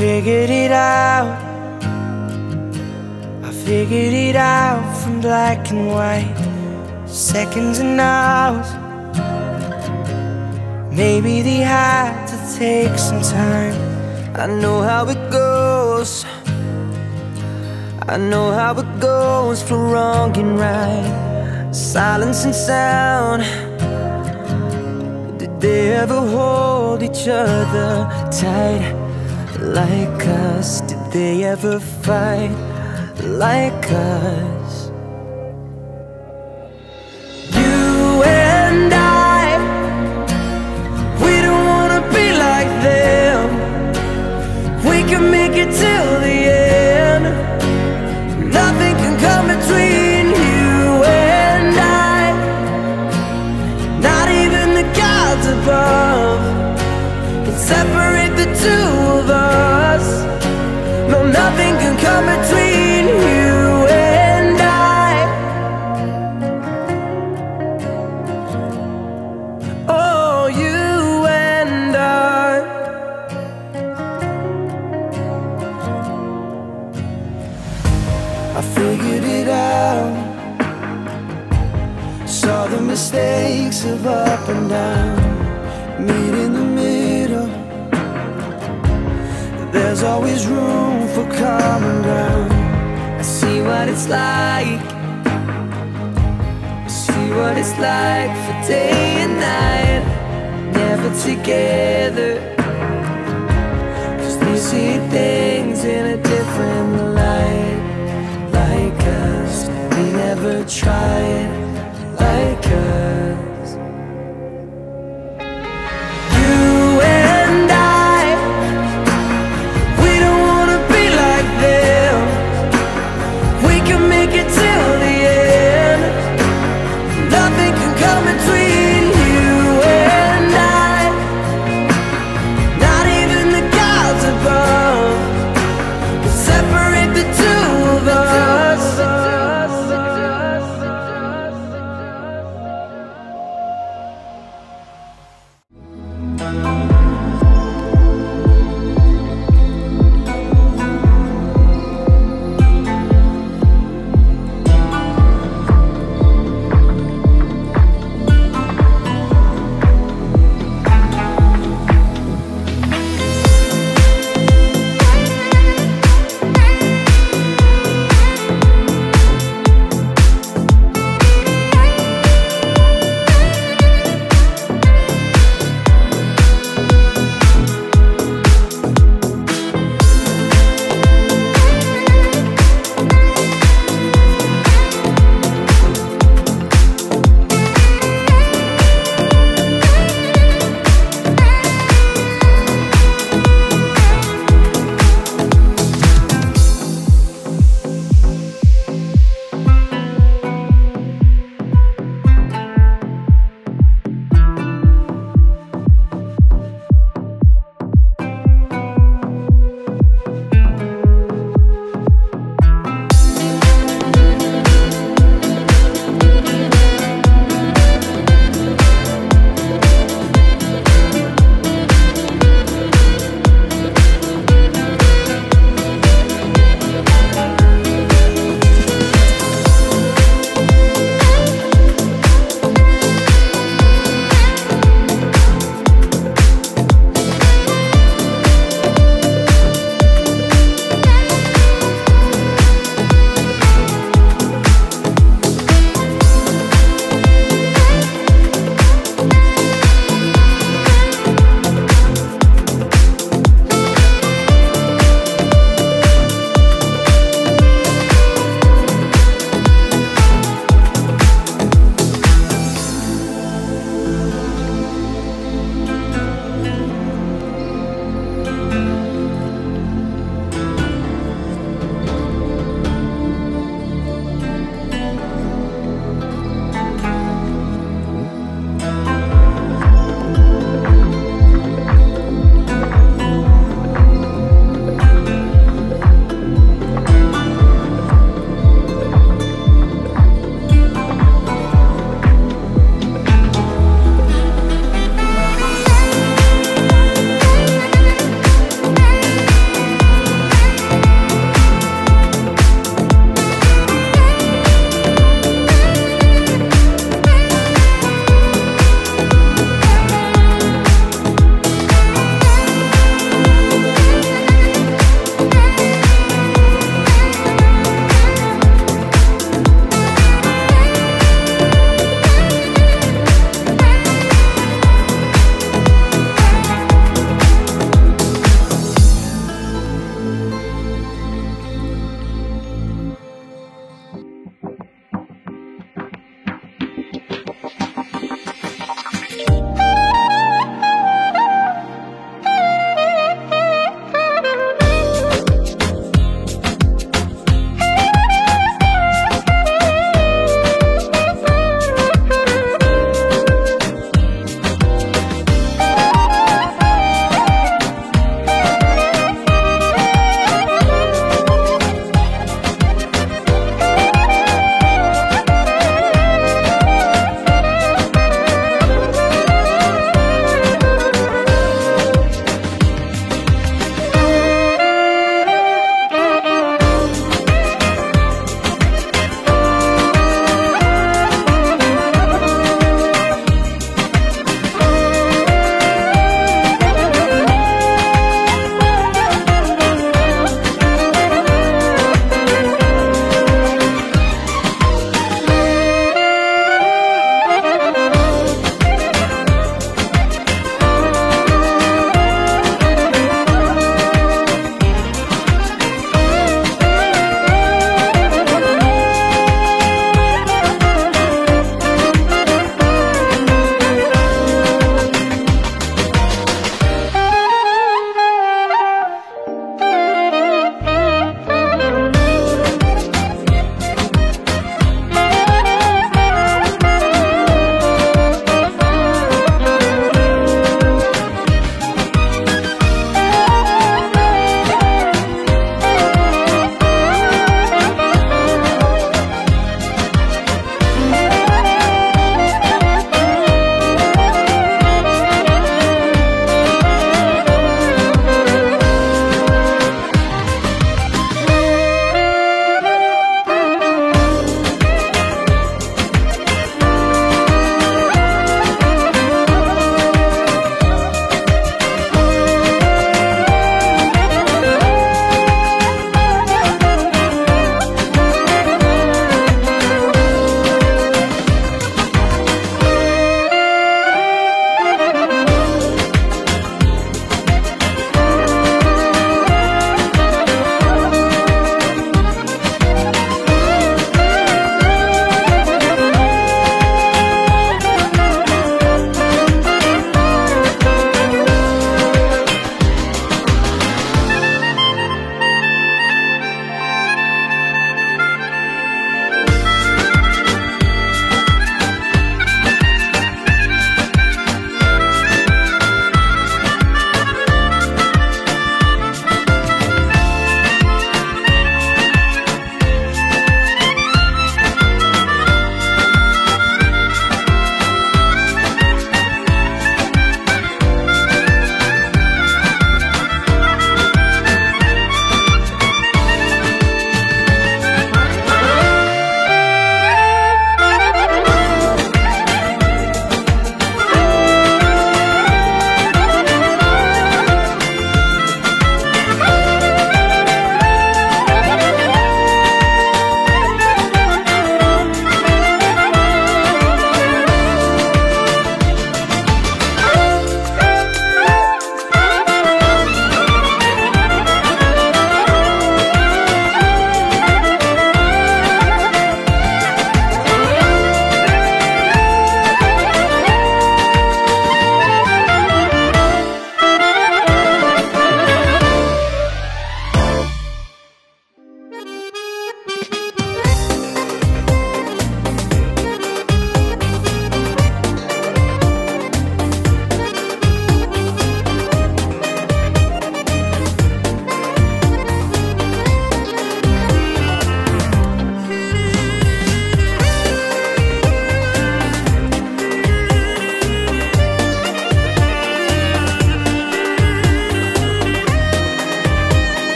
figured it out. I figured it out from black and white, seconds and hours. Maybe they had to take some time. I know how it goes. I know how it goes for wrong and right, silence and sound. Did they ever hold each other tight like us? Did they ever fight like us? You and I, we don't wanna be like them. We can make it till the end. Nothing can come between you and I, not even the gods above can separate the two of us. No, nothing can come between you and I. Oh, you and I. I figured it out, saw the mistakes of up and down, meet in the middle. There's always room for common ground. I see what it's like, I see what it's like for day and night, never together, 'cause they see things in a different light. Like us, they never tried like us. You and I, we don't wanna be like them. We can make it till the end. Nothing can come between you and I, not even the gods above can separate the two of us.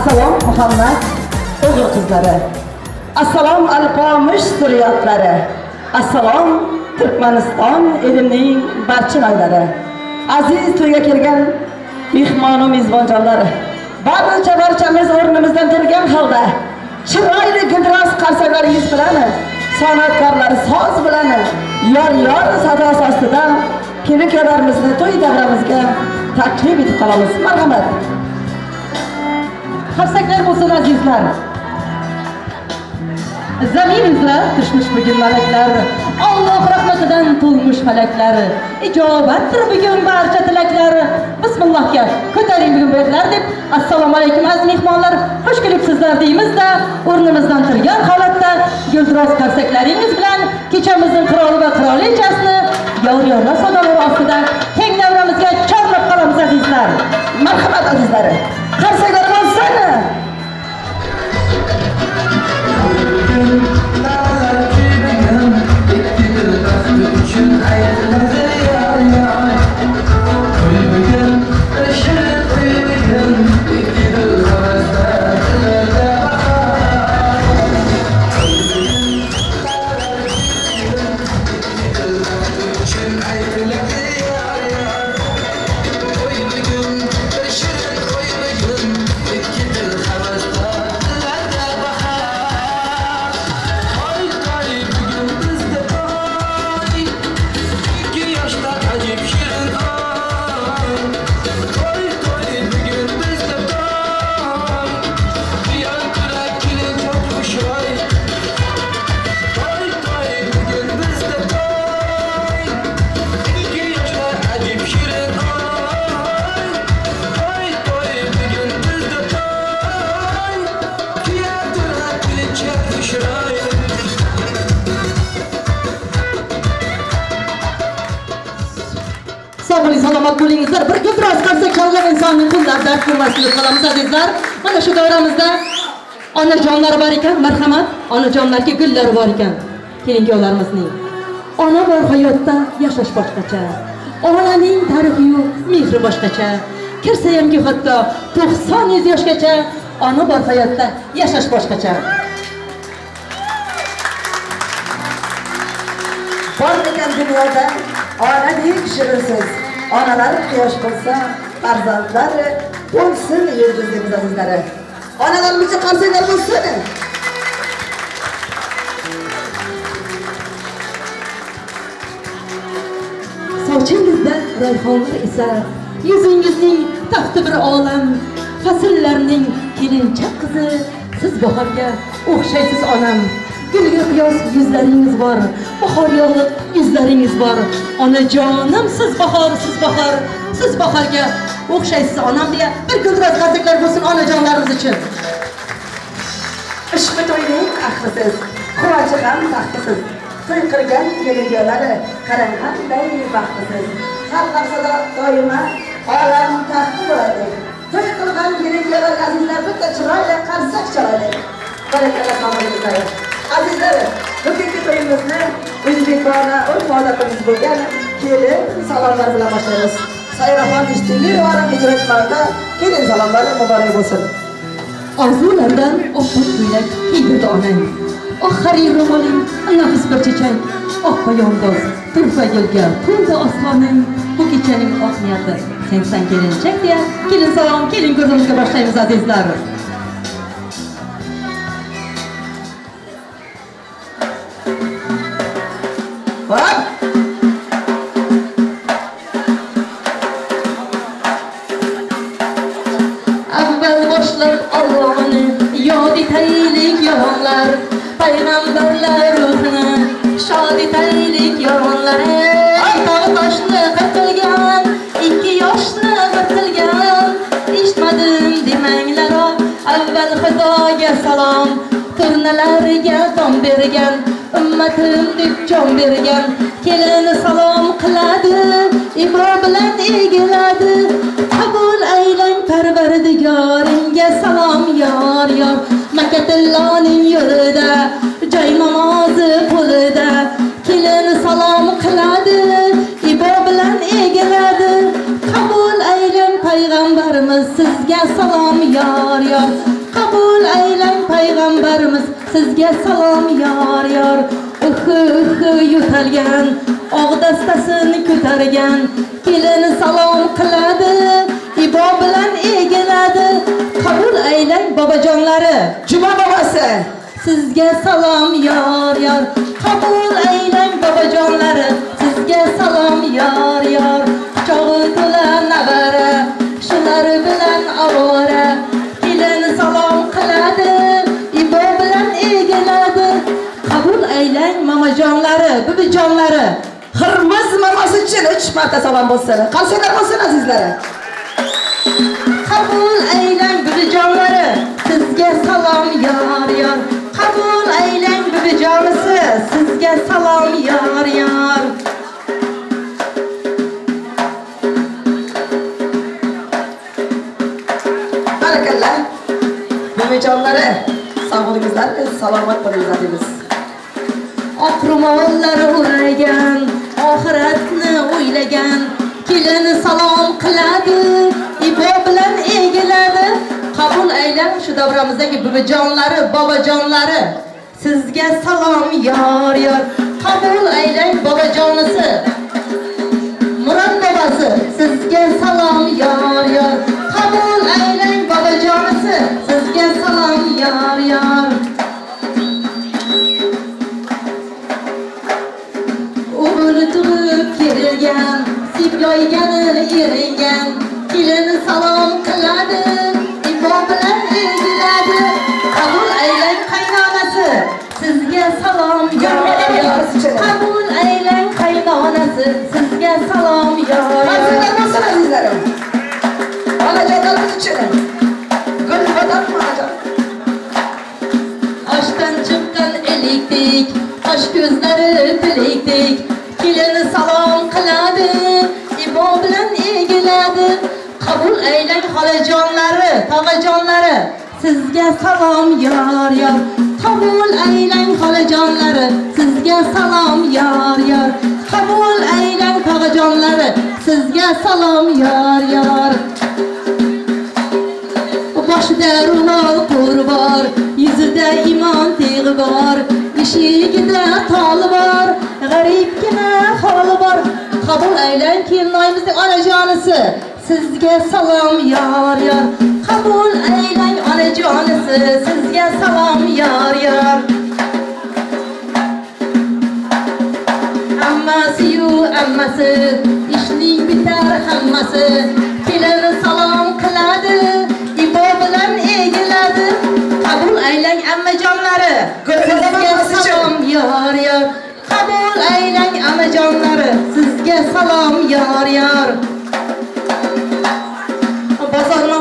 Assalom Muhammad o'g'il qizlari. Assalom Alpomish zurriyotlari. Assalom Turkmaniston elining barcha noylari. Aziz to'yga kelgan mehmon va mezbonjonlar. Barchamiz o'rnimizdan turgan holda chiroyli gidros qarsaklaringiz bilan, san'atkorlar soz bilan yor sadosi ostida kelin-kuyovlarimizni to'y davramizga taklif etib qolamiz. Marhamat. Qarsaklar bo'lsin azizlar. Zaminimizda tushmish bugun malaklar, Alloh rahmatidan to'lmush falaklar, ijobatdir bugun barcha tilaklar. Bismillahga ko'taring bugun beklar deb, assalomu alaykum aziz mehmonlar, xush kelibsizlar deymizda, o'rnimizdan turgan holatda guldiroz qarsaklaringiz bilan kechamizning qiroli va qirolichasini yor-yorlar sadolari ostida keng davramizga chorlab qolamiz azizlar. Marhamat azizlar. Qarsaklar bo'lsin. Salomat bo'lingizlar. Bir guldiroz qarsak chalgan insonning qo'llari dard ko'rmasligini qilamiz azizlar. Mana shu doiramizda onajonlar bor ekan, marhamat. Onajonlarga gullar bor ekan. Kelin-kuyovlarimizning. Ona bor hayotda yashash boshqacha. Onaning tarixi yo'q, mehri boshqacha. Kirsa hamki hatto 90 yoshgacha ona bor hayotda yashash boshqacha. Bor ekan dunyoda onadek shirinsiz. Onalar quyosh bo'lsa, farzandlar bo'lsin yulduz deb azizlar. Onalarimiz qarsaklar bo'lsin. Sochingizda rayhonlar esa, yuzingizning taxti bir olam, fasllarning kelinchak qizi, siz bahorga o'xshaysiz onam. Gulga qiyos yuzlaringiz bor, bahor yog'liq yuzlaringiz bor. Onajonim siz bahor, siz bahorga o'xshaysiz onam deya bir guldiroz qarsaklar bo'lsin onajonlarimiz uchun. Ishqi to'yning ahmisiz, quvonchi ham taxtisiz. To'y qilgan kelin-kuyovlari qarang qanday baxtisiz. Har lahzada doima olam taxti bo'ladi. To'y qilgan kelin-kuyovlar azizlar bitta chiroyli qarsak chaladi. Barakalloh nomingizga. Azizlar, bugungi to'yimizni o'zbekona urf odatimiz bo'lgan kelin salomlar bilan boshlaymiz. Sayraxon ijtimoiy varam ijro etmoqda kelin salomlari muborak bo'lsin. Orzulardan oppoq ko'ylak kiydirdi onang. Oq xarir ro'moling, nafis bir chechak, oq poyondoz, turfa gulga to'ldi osmoning. Bu kechaning oq niyati sensan kelinchak deya kelin salom, kelin ko'rimizga boshlaymiz azizlar. Payg'ambarlar ruhini shod etaylik yomonlari. Tog' toshni qirqilgan, 2 yoshni qirqilgan, eshitmadim demanglar. Avval Xudoga salom, turnalarga don bergan, ummatim deb jon bergan. Kelin salom qiladi, ibo bilan egiladi. Qabul aylang Parvardigoringga salom yor yor. Makkatilloning yo'lida, joy namozi qo'lida, kelin salom qiladi, ibo bilan egiladi. Qabul aylang payg'ambarimiz sizga salom yor yor. Qabul aylang payg'ambarimiz sizga salom yor yor. Yutalgan og' dastasini ko'targan kelini salom qiladi, ibo bilan egiladi. Qabul aylang bobojonlari, Juma bobosi sizga salom yor yor. Qabul aylang bobojonlari, sizga salom yor yor. Quchog'i to'la navara, shular bilan ovora kelini salom qiladi, ibo bilan egiladi. Qabul aylang mamajonlari, buvijonlari, Hırmız maması için 3 marta salom bo'lsin. Qalsanglar bo'lsin azizlarim. qabul aylang buvijonlari, sizga salom yor yor. Qabul aylang buvijonisi, sizga salom yor yor. Barakallah. Buvijonlari, sog'lig'ingizlar, salomat bo'linglar deymiz. Oq ro'mollari o'ragan, oxiratni o'ylagan kelini salom qiladi, ibo bilan egiladi. Qabul aylang shu davramizdagi buvijonlari, bobojonlari, sizga salom yor yor. Qabul aylang bobojonisi, Murod bobosi, sizga salom yor yor. Qabul aylang bobojonisi, sizga salom yor yor. O'g'li tug'ib kelgan, siploygani eringan kelini salom qiladi, ibo bilan egiladi. Qabul aylang qaynonasi, sizga salom yor yor. Qabul aylang qaynonasi, sizga salom yor yor. Qalsanglar bo'lsin azizlarim. Onajonlarimiz uchun. Gul vatan onajon. Oshdan chiqqan elikdek, osh ko'zlari tilekdek kelini salom qiladi, ibo bilan egiladi. Qabul aylang xolajonlari, tog'ajonlari, sizga salom yor yor. Qabul aylang xolajonlari, sizga salom yor yor. Qabul aylang tog'ajonlari, sizga salom yor yor. Boshida ro'mol qo'rbor, yuzida iymon tig'i bor, eshigida toli bor, g'aribgina holi bor. Qabul aylang kelinoyimizning onajonisi, sizga salom yor yor. Qabul aylang onajonisi, sizga salom yor yor. Ammasi-yu ammasi, ishning bitar hammasi kelini salom qiladi, ibo bilan egiladi. Qabul aylang ammajonlari, sizga salom yor yor. Qabul aylang ammajonlari, sizga salom yor yor.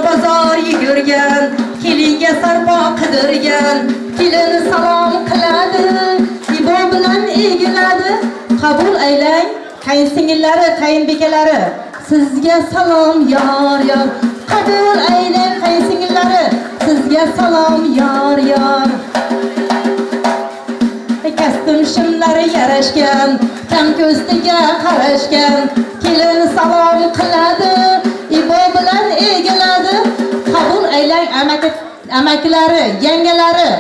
Bozor yugurgan, kelinga sarpo qidirgan kelini salom qiladi, ibo bilan egiladi. Qabul aylang qayinsingillari, qayinbekalari, sizga salom yor yor. Qabul aylang qayinsingillari, sizga salom yor yor. Kastim shimlari yarashgan, kam ko'stiga qarashgan kelini salom qiladi, ibo bilan egiladi. Qabul aylang amakilari, yangalari,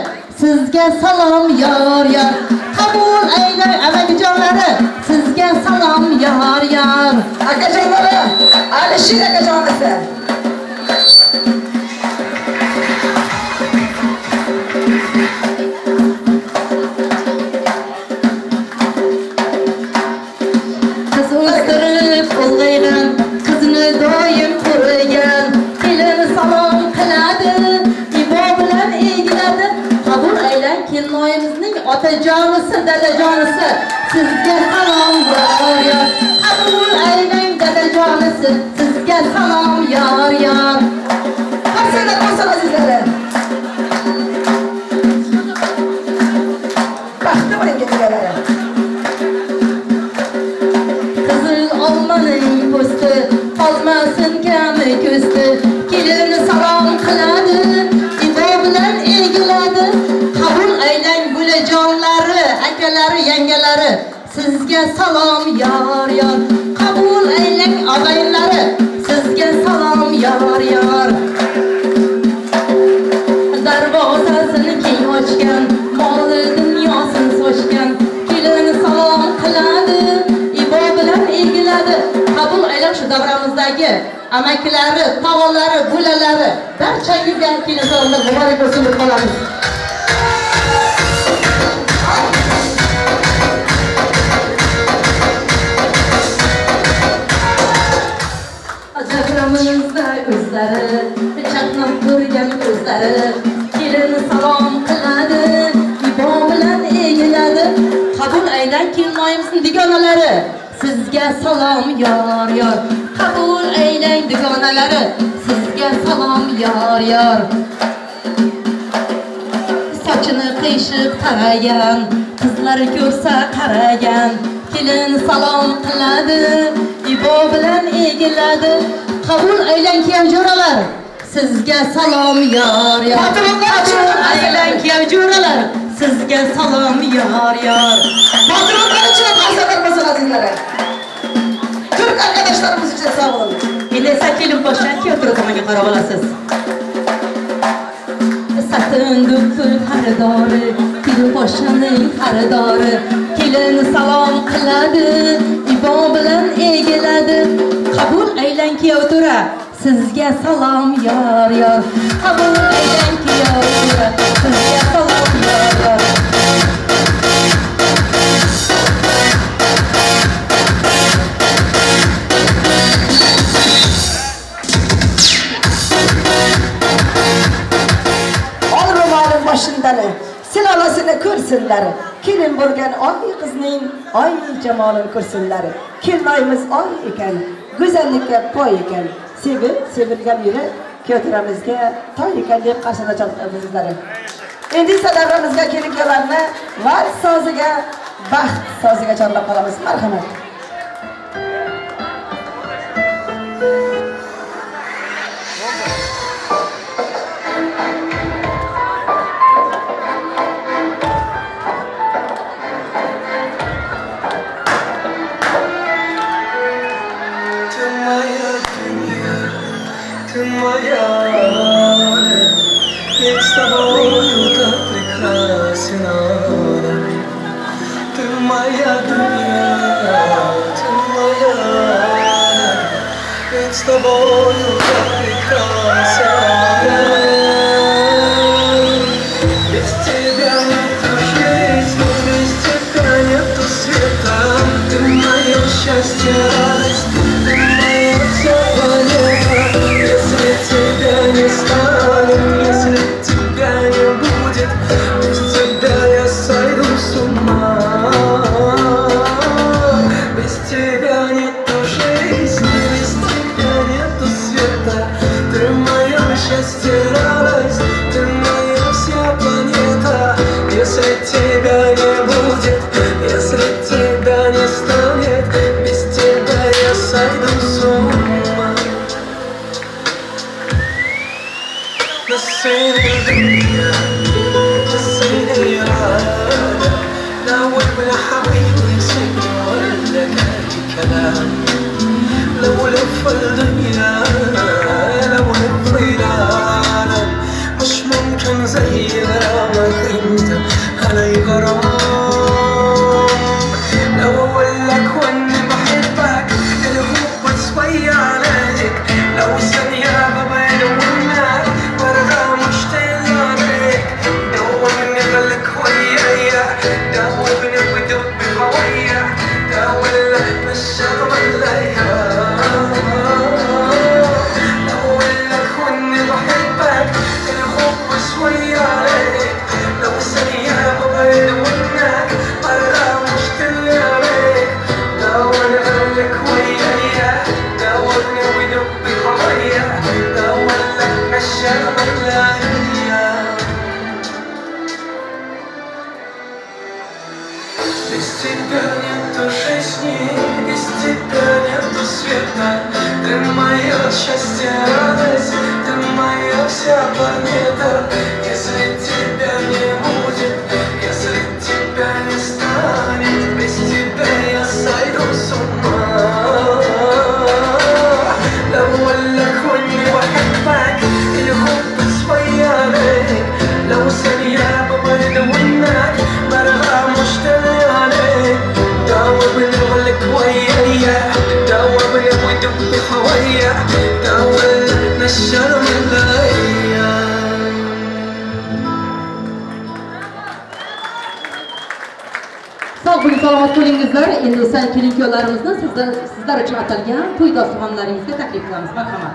sizga salom yor yor. Qabul aylang amakijonlari, sizga salom yor yor. Akajonlari, Alisher akajonisi. Qiz o'stirib ulg'aygan, qizni doim qo'rigan kelini salom qiladi, ibo bilan egiladi. Qabul aylang kelinoyimizning otajonisi, dadajonisi, sizga salom yor yor. Qabul aylang dadajonisi, sizga salom yor yor. Qalsanglar bo'lsin azizlarim. Baxtli bo'ling kelganlar. Qizil olmaning po'sti qolmasin kami ko'sti kelini salom qiladi, ibo bilan egiladi. Qabul aylang bulajonlari, akalari, yangalari, sizga salom yor yor. Qabul aylang og'aynlari, sizga salom yor yor. oiladagi amakilari, tog'alari, bulalari barchangizga kelishlarni muborak bo'lsin deb qolamiz. Ajabramizda o'zlari, chaqnab ko'rgan ko'zlari, kelin salom qiladi, ibo bilan egiladi. Qabul aylang kelinoyimizning dugonalari. Sizga salom yor yor. Qabul aylang dugonalari. Sizga salom yor yor. Sochini qiyshib taragan, qizlari ko'rsa qaragan, kelin salom qiladi, ibo bilan egiladi. Qabul aylang kiyavjo'ralar. Sizga salom yor yor. Qabul aylang kiyavjo'ralar. Sizga salom yor yor. Patronlar için hazırlar mısın azizlere? Türk arkadaşlarımız için sağ olun. Endi esa kelin boshdan keltirib tomonga qarab olasiz. Satın dukul xaridori, kelin boshning xaridori, kelin salom qiladi, ibo bilan egiladi. Qabul aylang kiyovtura. Sizga salom yor yor. Qabul aylang kiyovtura. Sizga salom yor yor. Başındalı, silalasını kürsünler. Kelin bo'lgan oy qizning oy jamolini kürsünler. Kelinoyimiz oy ekan, go'zallikka poy ekan. Sevilgan yeri kuyovlarimizga toy ekan deb qarshida chalg'izlari. Endi esa davramizga kelin-kuyovlarni vals soziga, baxt soziga chorlab qolamiz. Marhamat. Ведь с тобою так прекрасен он. Ты моя дуня, ты моя. Ведь с тобою так прекрасен он. Без тебя нету жизни, без тебя нету света. Ты мое счастье, радость, ты моя вся планета. Если тебя не станет, если тебя не будет, без тебя я сойду с ума. Без тебя нету жизни, без тебя нету света. Ты мое счастье, радость, ты моя вся планета. Если тебя не будет, если тебя не станет, без тебя я сойду с ума. نسيني الدنيا نسيني العالم لو ابن حبيبي سيبني ولا كان كلام لو لف الدنيا لو لف العالم مش ممكن زي غرامك انت علي غرام لو اقول لك واني بحبك الحب شوية عليك لو ثانية ببين ومنك برغى مشتاق عليك دوبني خليك ويايا دوبني ودب هوايا دولا مش شغل ليا لو اقول لك واني بحبك الحب شوية عليك لو ثانية ببين ومنك برغى مشتاق عليك دوبني خليك ويايا دوبني ودب هوايا دولا مش شغل ليا Без тебя нету жизни, без тебя нету света. Ты мое счастье, радость, ты моя вся планета. Если тебя не будет, если тебя не станет, без тебя я сойду с ума. لو أقول لك وإني بحبك الحب شوية عليك لو ثانية ببعد عنك برغى مشتاق عليك دوبني خليك ويايا دوبني ودب هوايا salomat bo'lingizlar. Endi esa kelinko'ylarimizni sizlar uchun atalgan to'y dasturxonlaringizga taklif qilamiz. Marhamat.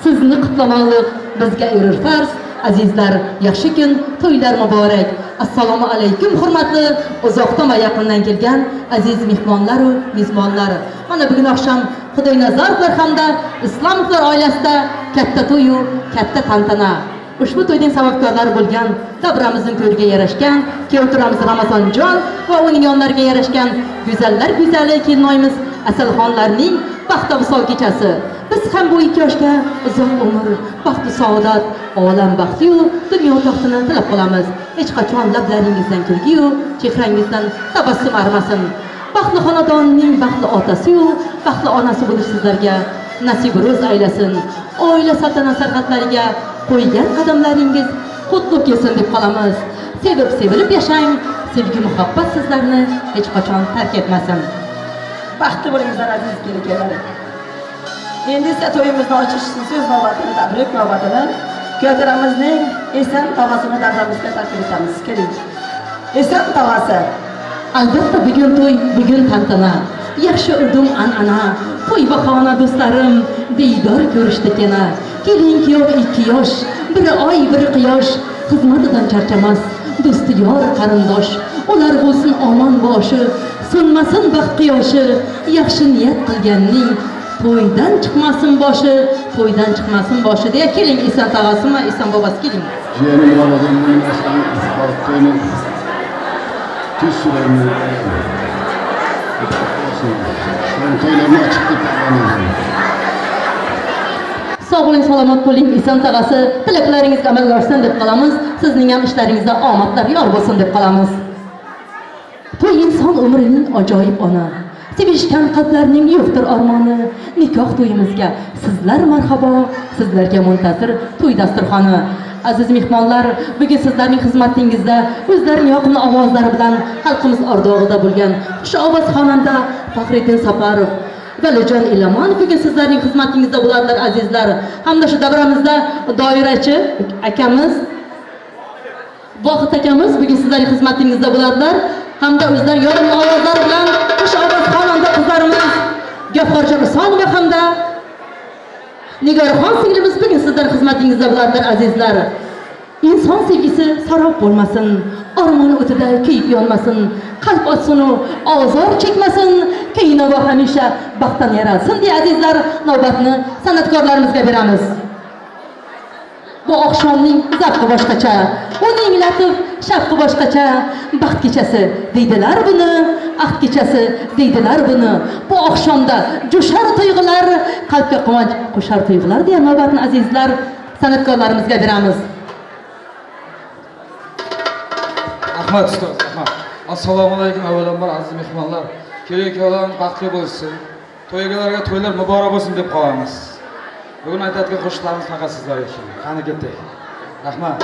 Sizni qutlamoqlik bizga erir farz. Azizlar, yaxshi kun, to'ylar muborak. Assalomu alaykum, hurmatli uzoqdan va yaqindan kelgan aziz mehmonlar va mezbonlar. Mana bugun oqshom Xudoynazarovlar hamda Islomovlar oilasida katta to'y va katta tantana. Ushbu to'yning sababkorlari bo'lgan davramizning to'yiga yarashgan kuyovturamiz Ramazonjon va uning yonlariga yarashgan go'zallar go'zali kelinoyimiz Asalxonlarning baxtli visol kechasi. Biz ham bu ikki yoshga uzoq umr, baxtu saodat, olam baxti yu dunyo taxtini tilab qolamiz. Hech qachon lablaringizdan kulgi yu chehrangizdan tabassum arimasin. Baxtli xonadonning baxtli otasi yu baxtli onasi bo'lish sizlarga nasib ro'z aylasin. Oila saltanat sarhatlariga qo'ygan qadamlaringiz qutlug' kelsin deb qolamiz. Sevib sevilib yashang, sevgi muhabbat sizlarni hech qachon tark etmasin. Baxtli bo'lingizlar aziz kelin-kuyovlar. Endi esa to'yimizni ochish so'z navbatini, tabrik navbatini kuyovlarimizning Esan tog'asini davramizga taklif etamiz. Keling. Esan tog'asi. Albatta bugun to'y, bugun tantana. Yaxshi urdum an'ana. To'y bahona do'stlarim, diydor ko'rishdi kena. Kelin-kuyov 2 yosh, biri oy, biri quyosh, xizmatidan charchamas, do'sti yor qarindosh. Ular bo'lsin omon boshi, so'nmasin baxt quyoshi, yaxshi niyat qilganning to'ydan chiqmasin boshi, to'ydan chiqmasin boshi deya keling Esan tog'asimi, Esan bobosi keling. Jiyanim Ramazonning aslan isbotini tuzsularni to'ylarni ochib ketaman. Sog' bo'ling, salomat bo'ling Esan tog'asi. Tilaklaringiz amalga oshsin deb qolamiz. Sizning ham ishlaringizda omadlar yor bo'lsin deb qolamiz. To'y inson umrining ajoyib ona. Sevishgan qalblarning yo'qdir armoni. Nikoh to'yimizga sizlar marhabo, sizlarga muntazir to'y dasturxoni. Aziz mehmonlar, bugun sizlarning xizmatingizda o'zlarining yoqimli ovozlari bilan xalqimiz ardog'ida bo'lgan xushovoz xonanda Faxriddin Saparov va Lijon Ilamonov bugun sizlarning xizmatingizda bo'ladilar azizlar. Hamda shu davramizda doirachi akamiz Vohid akamiz bugun sizlarning xizmatingizda bo'ladilar. Hamda o'zlarining yoqimli ovozlari bilan xushovoz xonanda qizlarimiz Gavharjon Usonova hamda Nigorxon singlimiz bugun sizlar xizmatingizda bo'ladilar azizlar. Inson sevgisi sarob bo'lmasin, armon o'tida kuyib yonmasin, qalb ochsin, ozor chekmasin, keyinroq hamisha baxtdan yaralsin deya azizlar, navbatni san'atkorlarimizga beramiz. Bu oqshomning zavqi boshqacha, uning latif shavqi boshqacha. Baxt kechasi deydilar buni, ahd kechasi deydilar buni. Bu oqshomda jo'shar tuyg'ular, qalbga quvonch qo'shar tuyg'ular deya navbatni azizlar san'atkorlarimizga beramiz. Rahmat ustoz, rahmat. Assalomu alaykum avvalambor aziz mehmonlar. Kelin-kuyovlar baxtli bo'lsin. To'ygalarga to'ylar muborak bo'lsin deb qolamiz. Bugun aytadigan qo'shiqlarimiz faqat sizlarga keldi. Qani ketdik. Rahmat.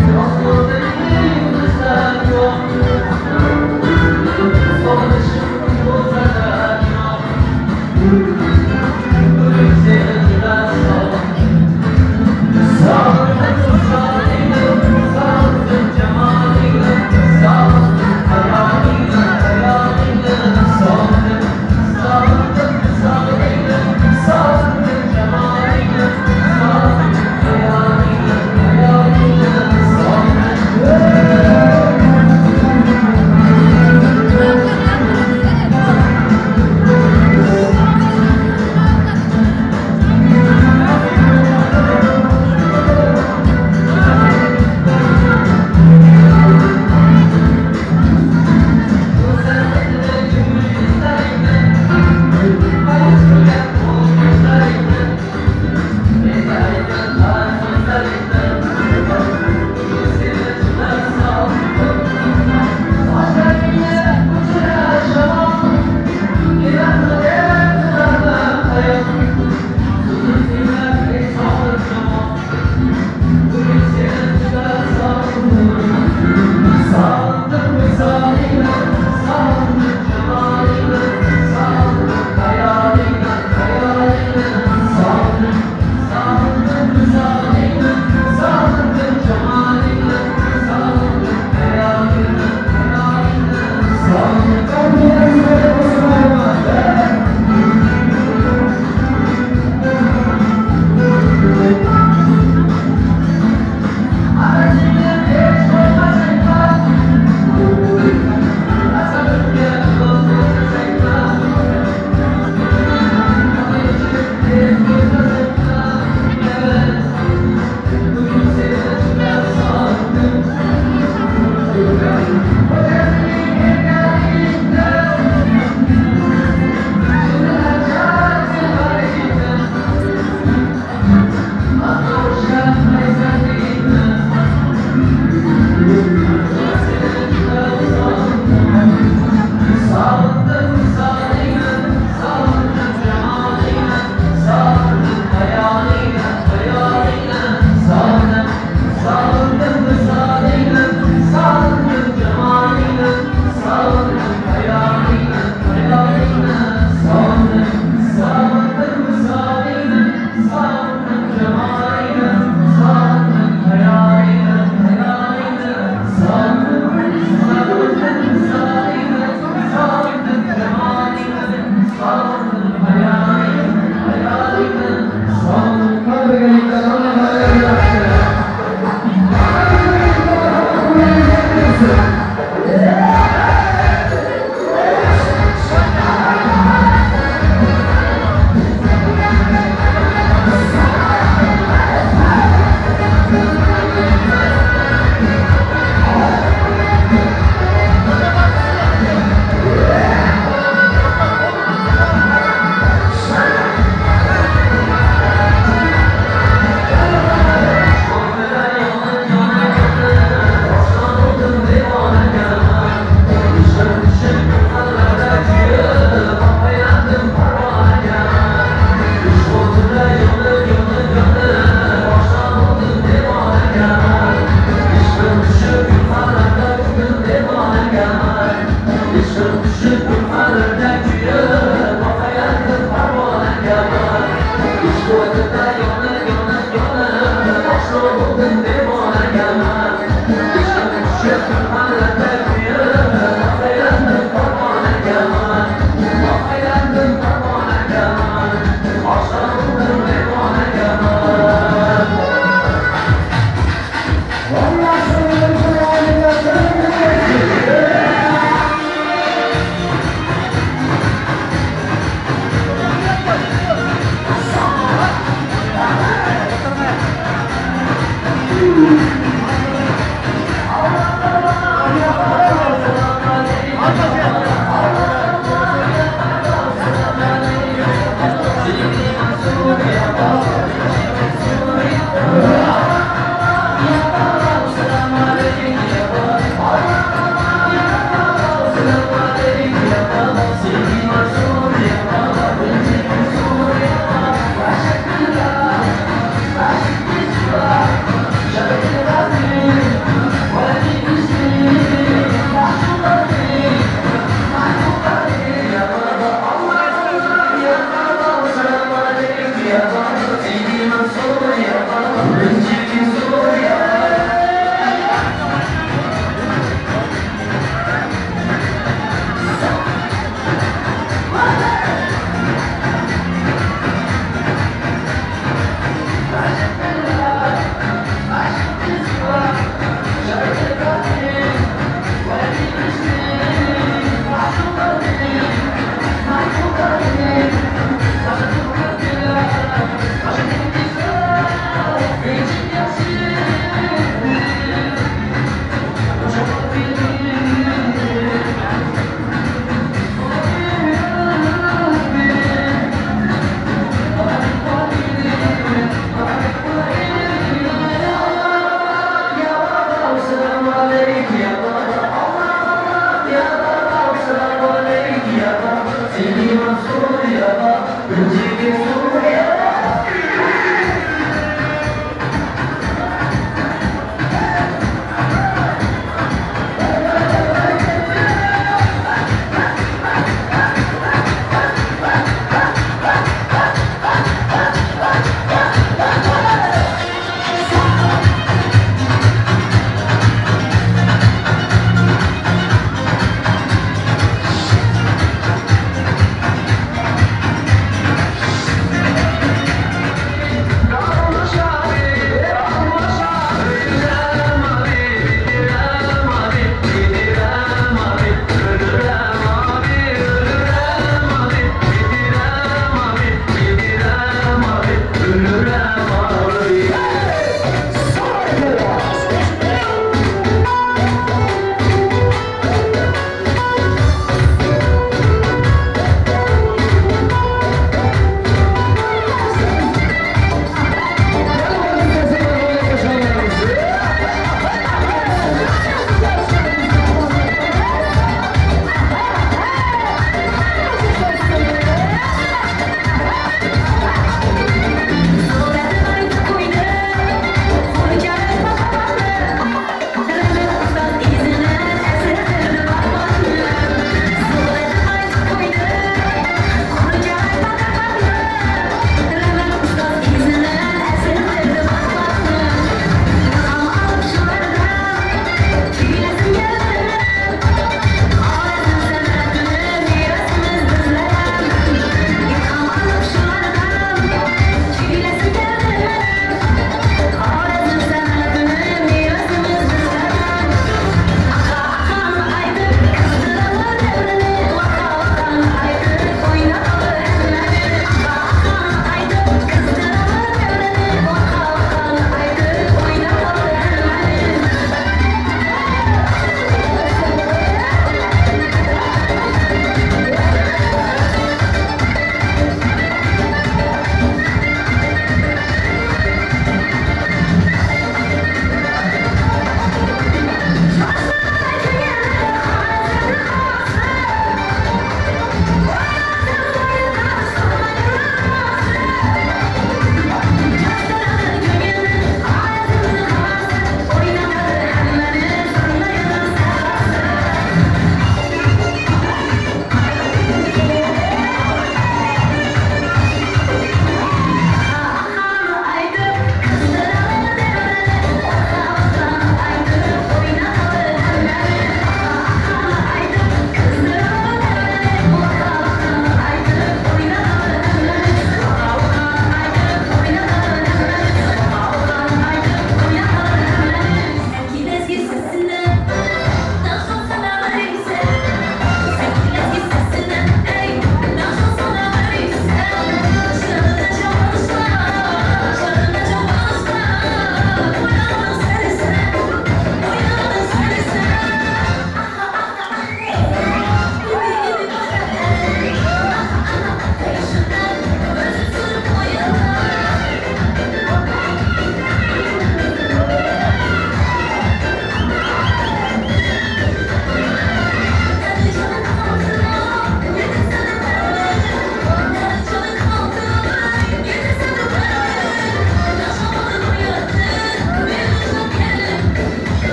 Thank you.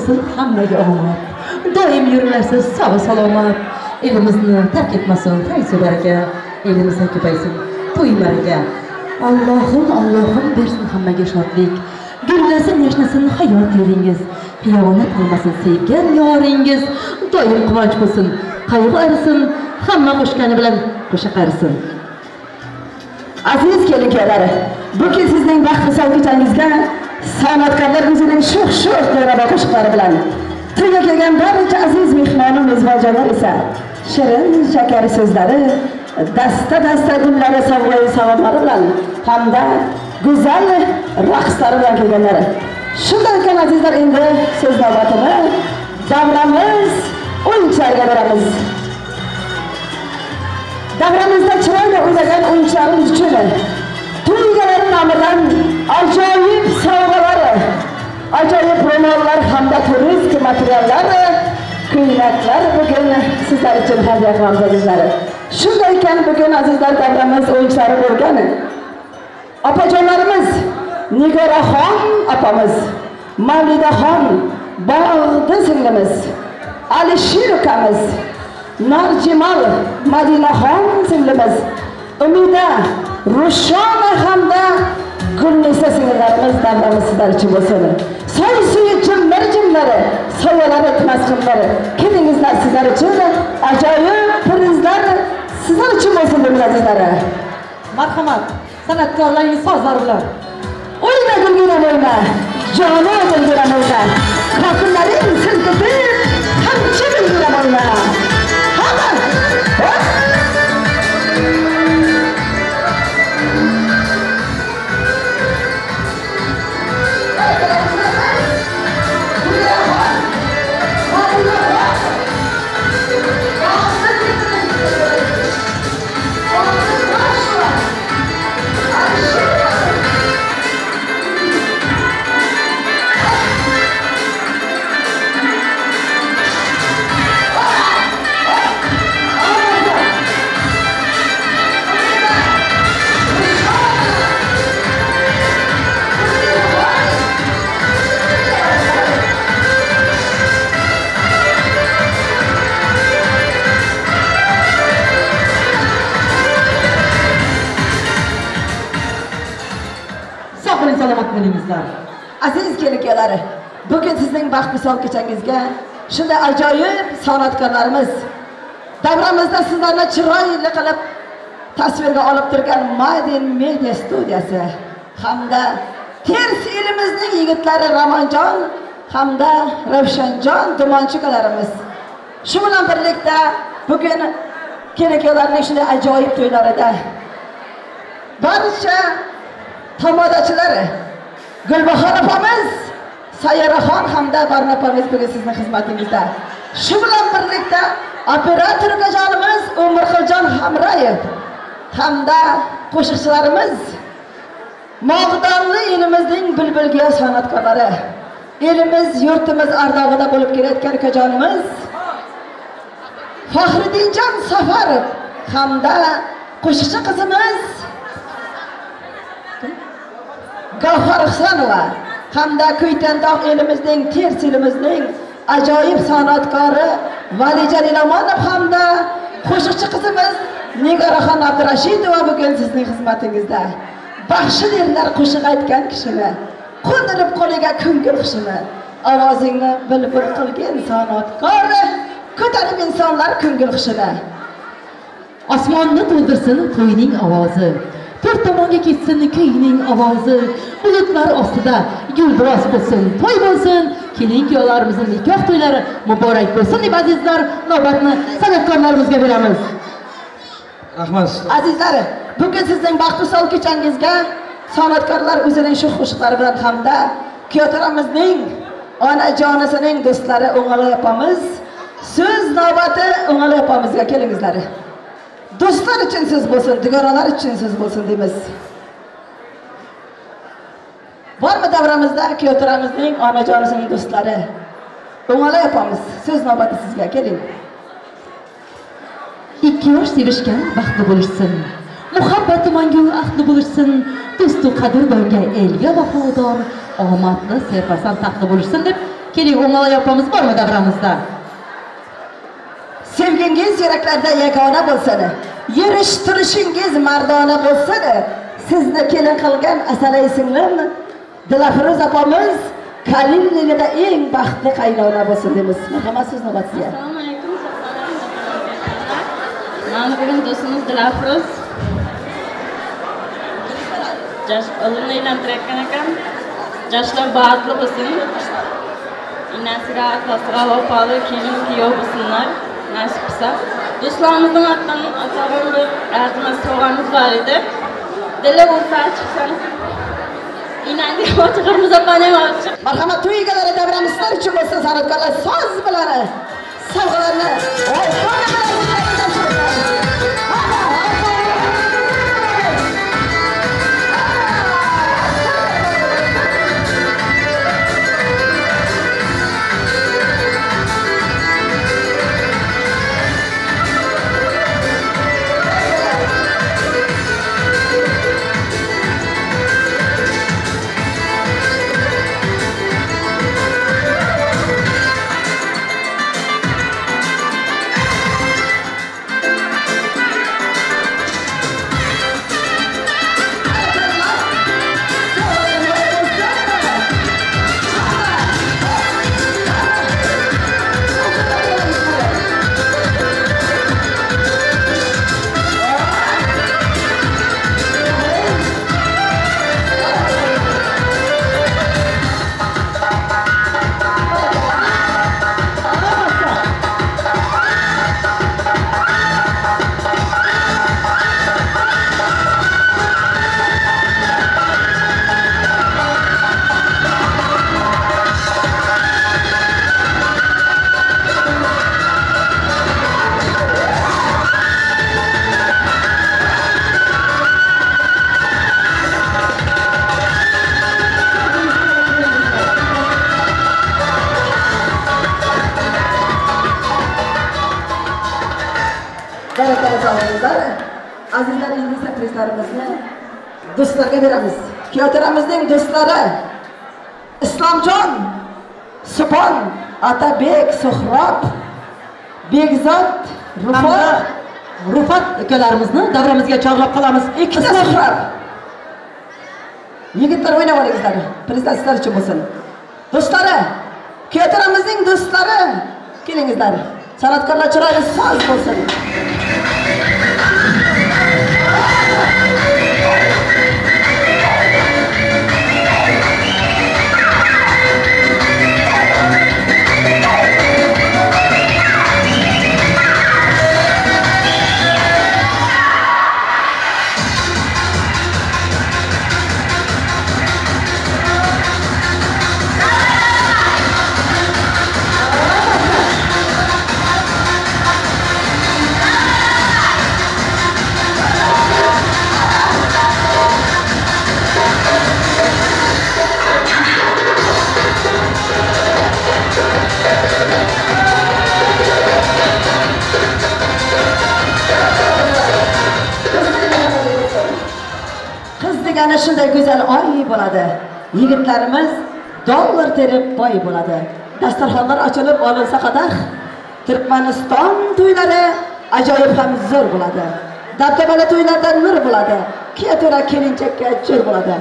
bo'lsin hammaga omad. Doim yurlarsiz sog' salomat. Elimizni tark etmasin fayzu baraka. Elimizni ko'paysin to'y baraka. Allohim bersin hammaga shodlik. Gullasin yashnasin hayot yo'lingiz. Xiyonat qilmasin sevgan yoringiz. Doim quvonch bo'lsin, qayg'u arisin, hamma qo'shgani bilan qo'sha qarisin. Aziz kelin-kuyovlar, bugun sizning baxtli kechangizga san'atkorlar o'zining sho'x qo'raba qo'shiqlari bilan to'yga kelgan barcha aziz mehmonim mezbonjonlar esa shirin shakar so'zlari, dasta gullari salomlari bilan hamda go'zal raqslari bilan kelganlar. Shunday ekan azizlar, endi so'z navbatini davramiz o'yinchilarga beramiz. Davramizda chiroyli o'ynagan o'yinchilarimiz uchun to'ygalar nomidan ajoyib sovg'alar, ajoyib ro'mollar hamda turistik materiallar, ko'ylaklar bugun sizlar uchun hadya qilamiz azizlar. Shunday ekan bugun azizlar davramiz o'yinchilari bo'lgan opajonlarimiz Nigoraxon opamiz, Mavlidaxon Bog'di singlimiz, Alisher ukamiz, Narjimal Madinaxon singlimiz, Umida Rushona hamda Gulnisa singillarimiz davramiz sizlar uchun bo'lsin. Soy suyi jimlari, soyalari tmasqinlari, kelingizlar sizlar uchun ajoyib prizlar sizlar uchun bo'lsin azizlar. Marhamat, san'atkorlarning sozlari bilan O'yna gulgina o'yna, joni gulgina o'yna, xotinlaring silkitib, hamchi gulgina o'yna. Hamma! salomat bo'lingizlar. Aziz kelin-kuyovlar, bugun sizning baxtli kechangizga shunday ajoyib san'atkorlarimiz davramizda sizlarni chiroyli qilib tasvirga olib turgan Madin Media studiyasi hamda ters elimizning yigitlari Ramonjon hamda Ravshanjon dumonchikalarimiz shu bilan birlikda bugun kelin-kuyovlarning shunday ajoyib to'ylarida barcha tomodachilar Gulbahor opamiz, Sayyaraxon hamda Barno opamiz bugun sizning xizmatingizda. Shu bilan birlikda operator ukajonimiz Umirxiljon Hamrayev hamda qo'shiqchilarimiz Mog'donli elimizning bulbulgiya san'atkorlari, elimiz yurtimiz ardog'ida bo'lib kelayotgan ukajonimiz Faxriddinjon Safarov hamda qo'shiqchi qizimiz Gavhar Husanova hamda Kuytandog' elimizning, Ters elimizning ajoyib san'atkori Valijon Amonov hamda qo'shiqchi qizimiz Nigoraxon Abdurashidova bugun sizning xizmatingizda. Baxshi derlar qo'shiq aytgan kishini, qo'ndirib qo'liga ko'ngil xushini, ovozingni bilbul qilgan san'atkor, ko'tarib insonlar ko'ngil xushini. Osmonni to'ldirsin to'yning ovozi, to'rt tomonga ketsin kuyning ovozi, bulutlar ostida guldiroz bo'lsin, to'y bo'lsin, kelin-kuyovlarimizning nikoh to'ylari muborak bo'lsin deb azizlar, navbatni san'atkorlarimizga beramiz. Rahmat. Azizlar, bugun sizning baxtli kechangizga san'atkorlar o'zining shu qo'shiqlari bilan hamda kuyovlarimizning onajonisining do'stlari O'ng'alay opamiz so'z navbati O'ng'alay opamizga kelingizlar. Do'stlar uchun so'z bo'lsin, dugonalar uchun so'z bo'lsin deymiz. Bormi davramizda kuyovlarimizning onajonisining do'stlari O'ng'alay opamiz so'z navbati sizga, keling. Ikki yosh sevishgan baxtli bo'lishsin, muhabbati mangu ahdli bo'lishsin, do'stu qadrdonga elga vafodor, omadli serfarzand taxtli bo'lishsin deb Keling, o'ng'ala yapamiz bormi davramizda? Sevgingiz yuraklarda yagona bo'lsin. Yurishtirishingiz mardona bo'lsin. Sizni kelin qilgan Asalay singlim Dilafruz opamiz Kalilligida eng baxtli qaynona bo'lsin deymiz. Marhamat, siz navbatga. Assalomu alaykum. Mana bugun do'stimiz Dilafruz o'g'lini uylantirayotgan ekan. Yoshlar baxtli bo'lsin. Inasira, Tasira, opali, kelin, kuyov bo'lsinlar. Nasib qilsa. Do'stlarimizdan hattan asalom bir arzimas sovg'amiz bor edi. Dili bo'lsa chiqsin. İnandik ochiqimiz opaning ochiq. Marhamat, to'y egalari davramizlar uchun bo'lsa san'atkorlar so'z bilan sovg'alarni azizlar, endi takliflarimizni do'stlarga beramiz. Kuyovlarimizning do'stlari Islomjon, Subhon, Atabek, Suhrob, Bekzod, Rufat ukalarimizni davramizga chorlab qolamiz. ikkita Suhrob. Yigitlar o'ynab olingizlar. Prezident sizlar uchun bo'lsin. Do'stlari, kuyovlarimizning do'stlari, kelingizlar. San'atkorlar chiroyli so'z bo'lsin. Ana shunday go'zal oy bo'ladi. Yigitlarimiz dollar terib boy bo'ladi. Dasturxonlar ochilib olinsa qadah, Turkmaniston to'ylari ajoyib ham zo'r bo'ladi. Dabdabali to'ylardan nur bo'ladi. Kiyatira kelinchakka jo'r bo'ladi.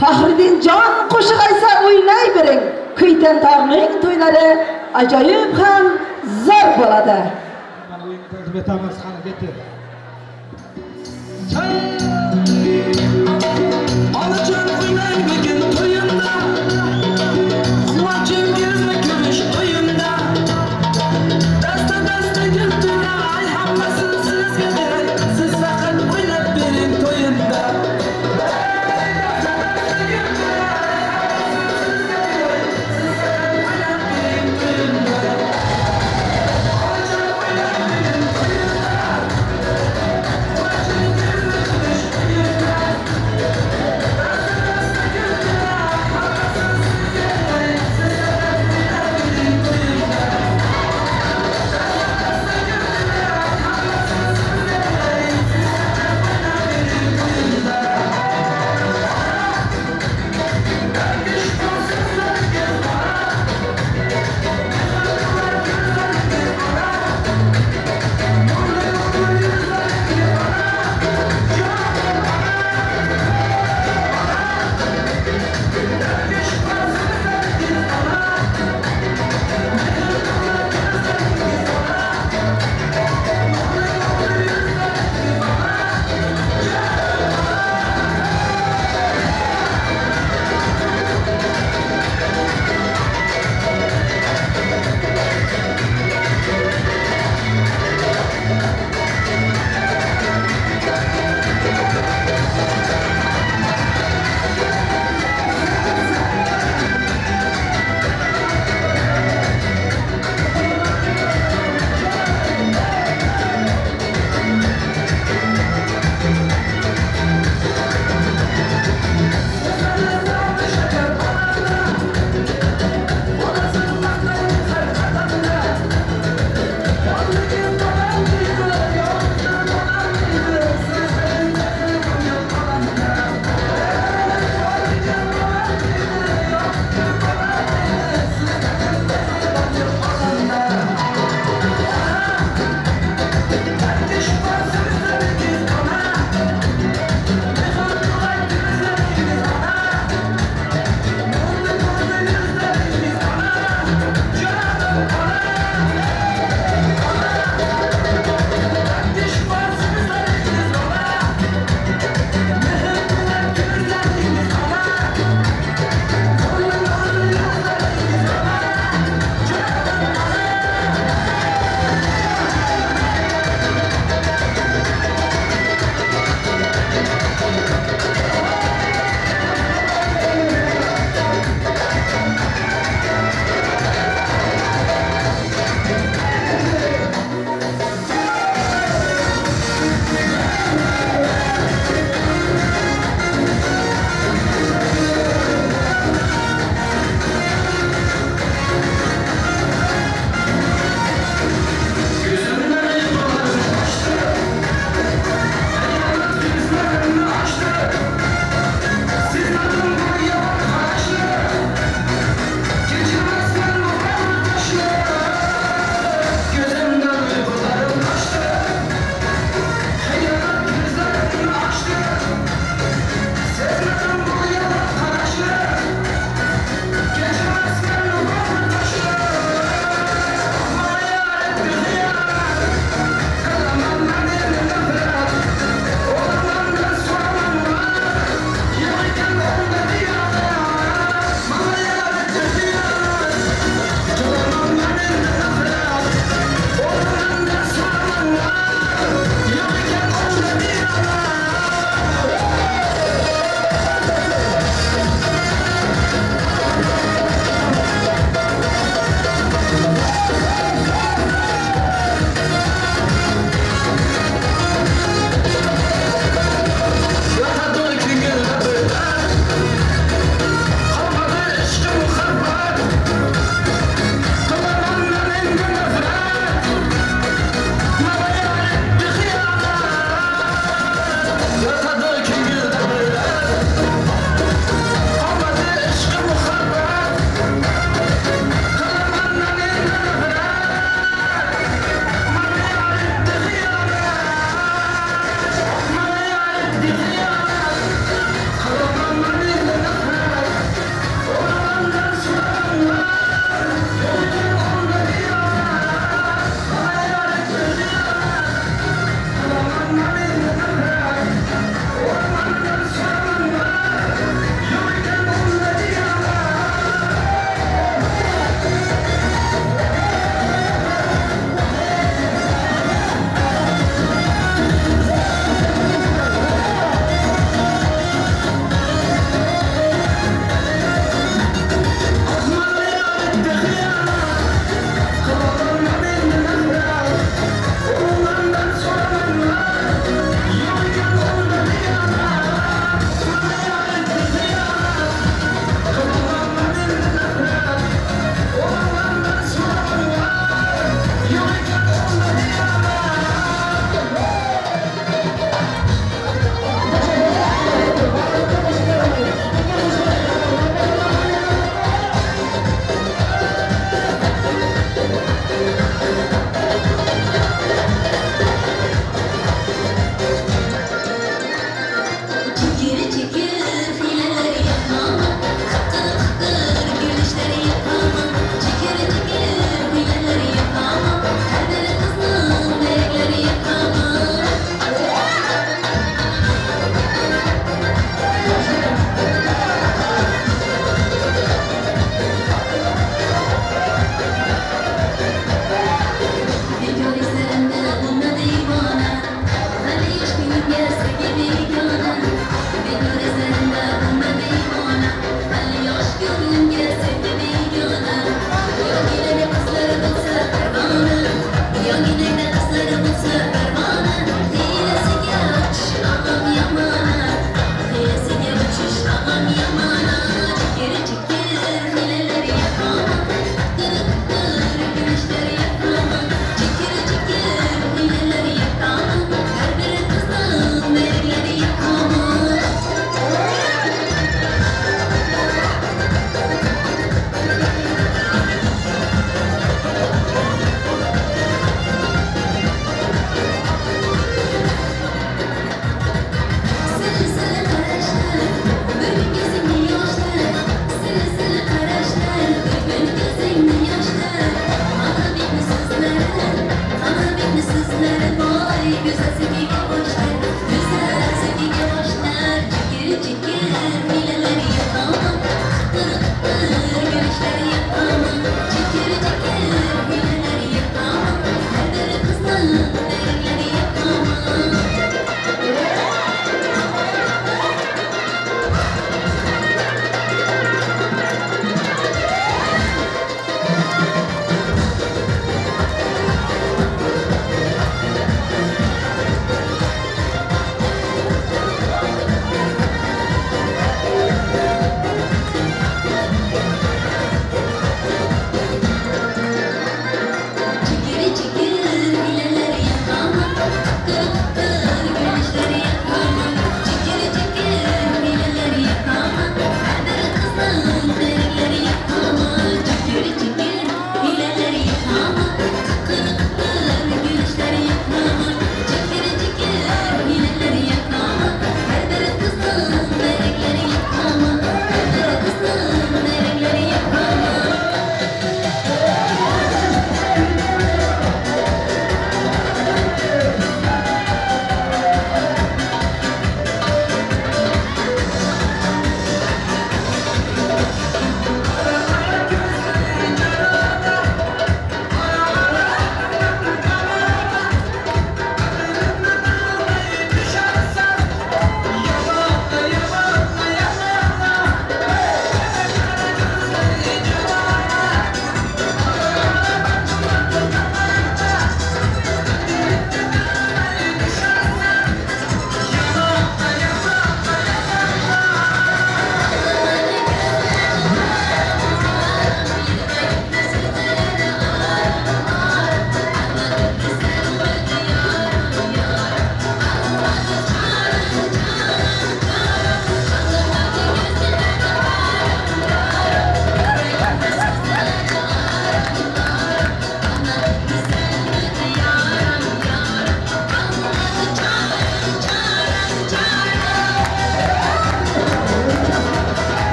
Faxriddin jon qo'shiq aytsa o'ynay bering. Kuytan tog'ning to'ylari ajoyib ham zo'r bo'ladi. Mana o'yinni taklif etamiz, qani ketdi. Olacan oynay bugün toyunda, Kuvacıngizni ko'rish o'yinda. Dasta gultura, ay hammasini sizga beray, siz faqat o'ynab bering to'yinda.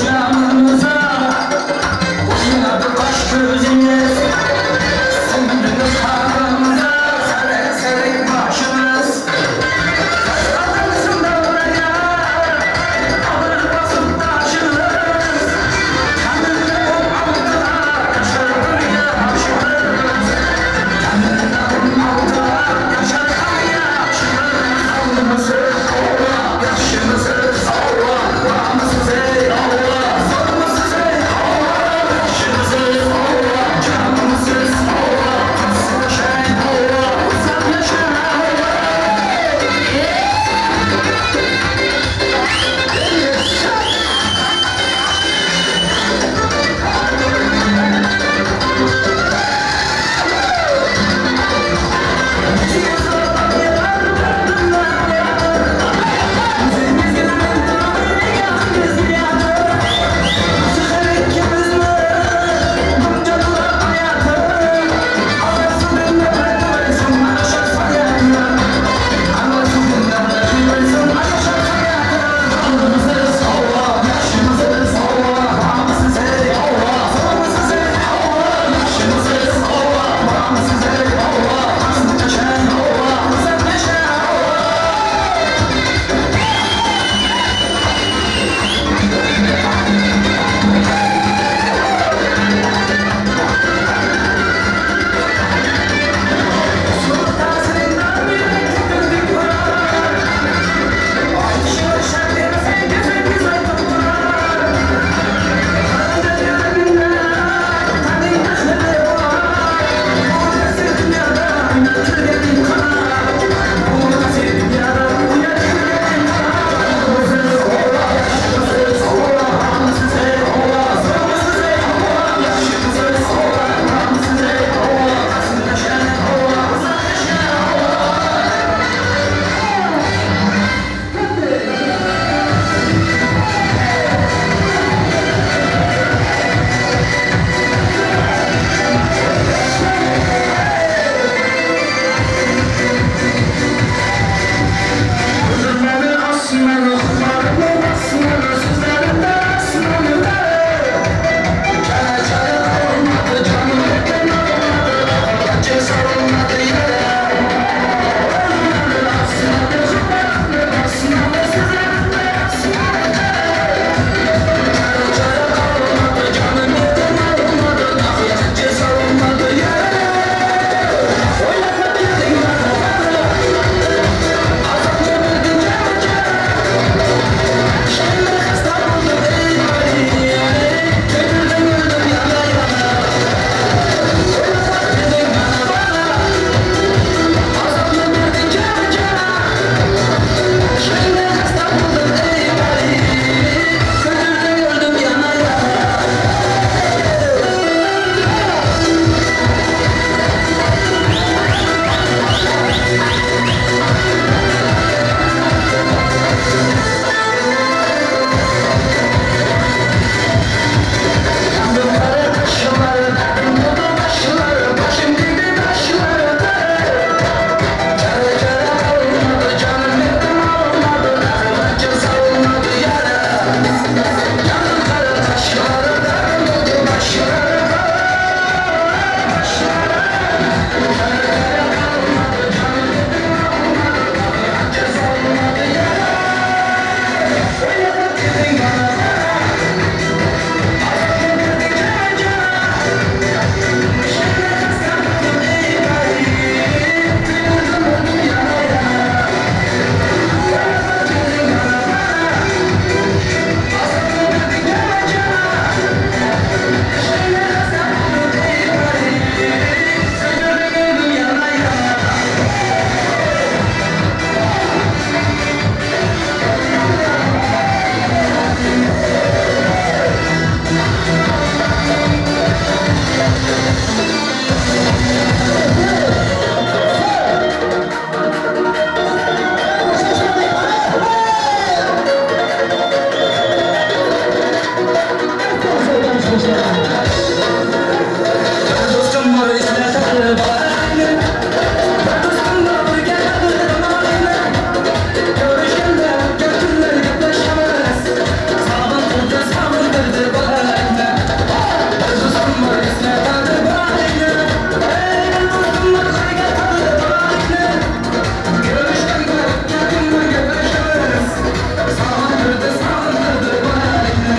Canım Dostum var islet bağrını Dostum var birge bağrını Görüşkende götürler yaklaşamaz Savundırdı bağrını Dostum var islet bağrını Dostum var birge bağrını Görüşkende götürler yaklaşamaz Savundırdı bağrını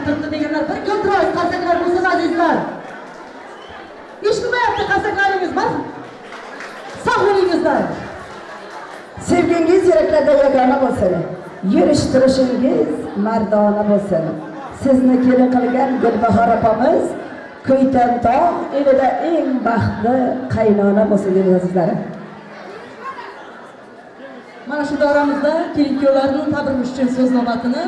turibdi deganlar bir ko'ntroy qasaklar bo'lsin azizlar. Eshitmayapti qasaklaringiz bor. Sog' bo'lingizlar. Sevgingiz yuraklarda yagona bo'lsin. Yurish-turishingiz mardona bo'lsin. Sizni kelin qilgan Gulbahor opamiz Ko'ytan tog' elida eng baxtli qaynona bo'lsin dedi azizlarim. Mana shu davramizda kelin-kuyovlarning tabrirish uchun so'z navbatini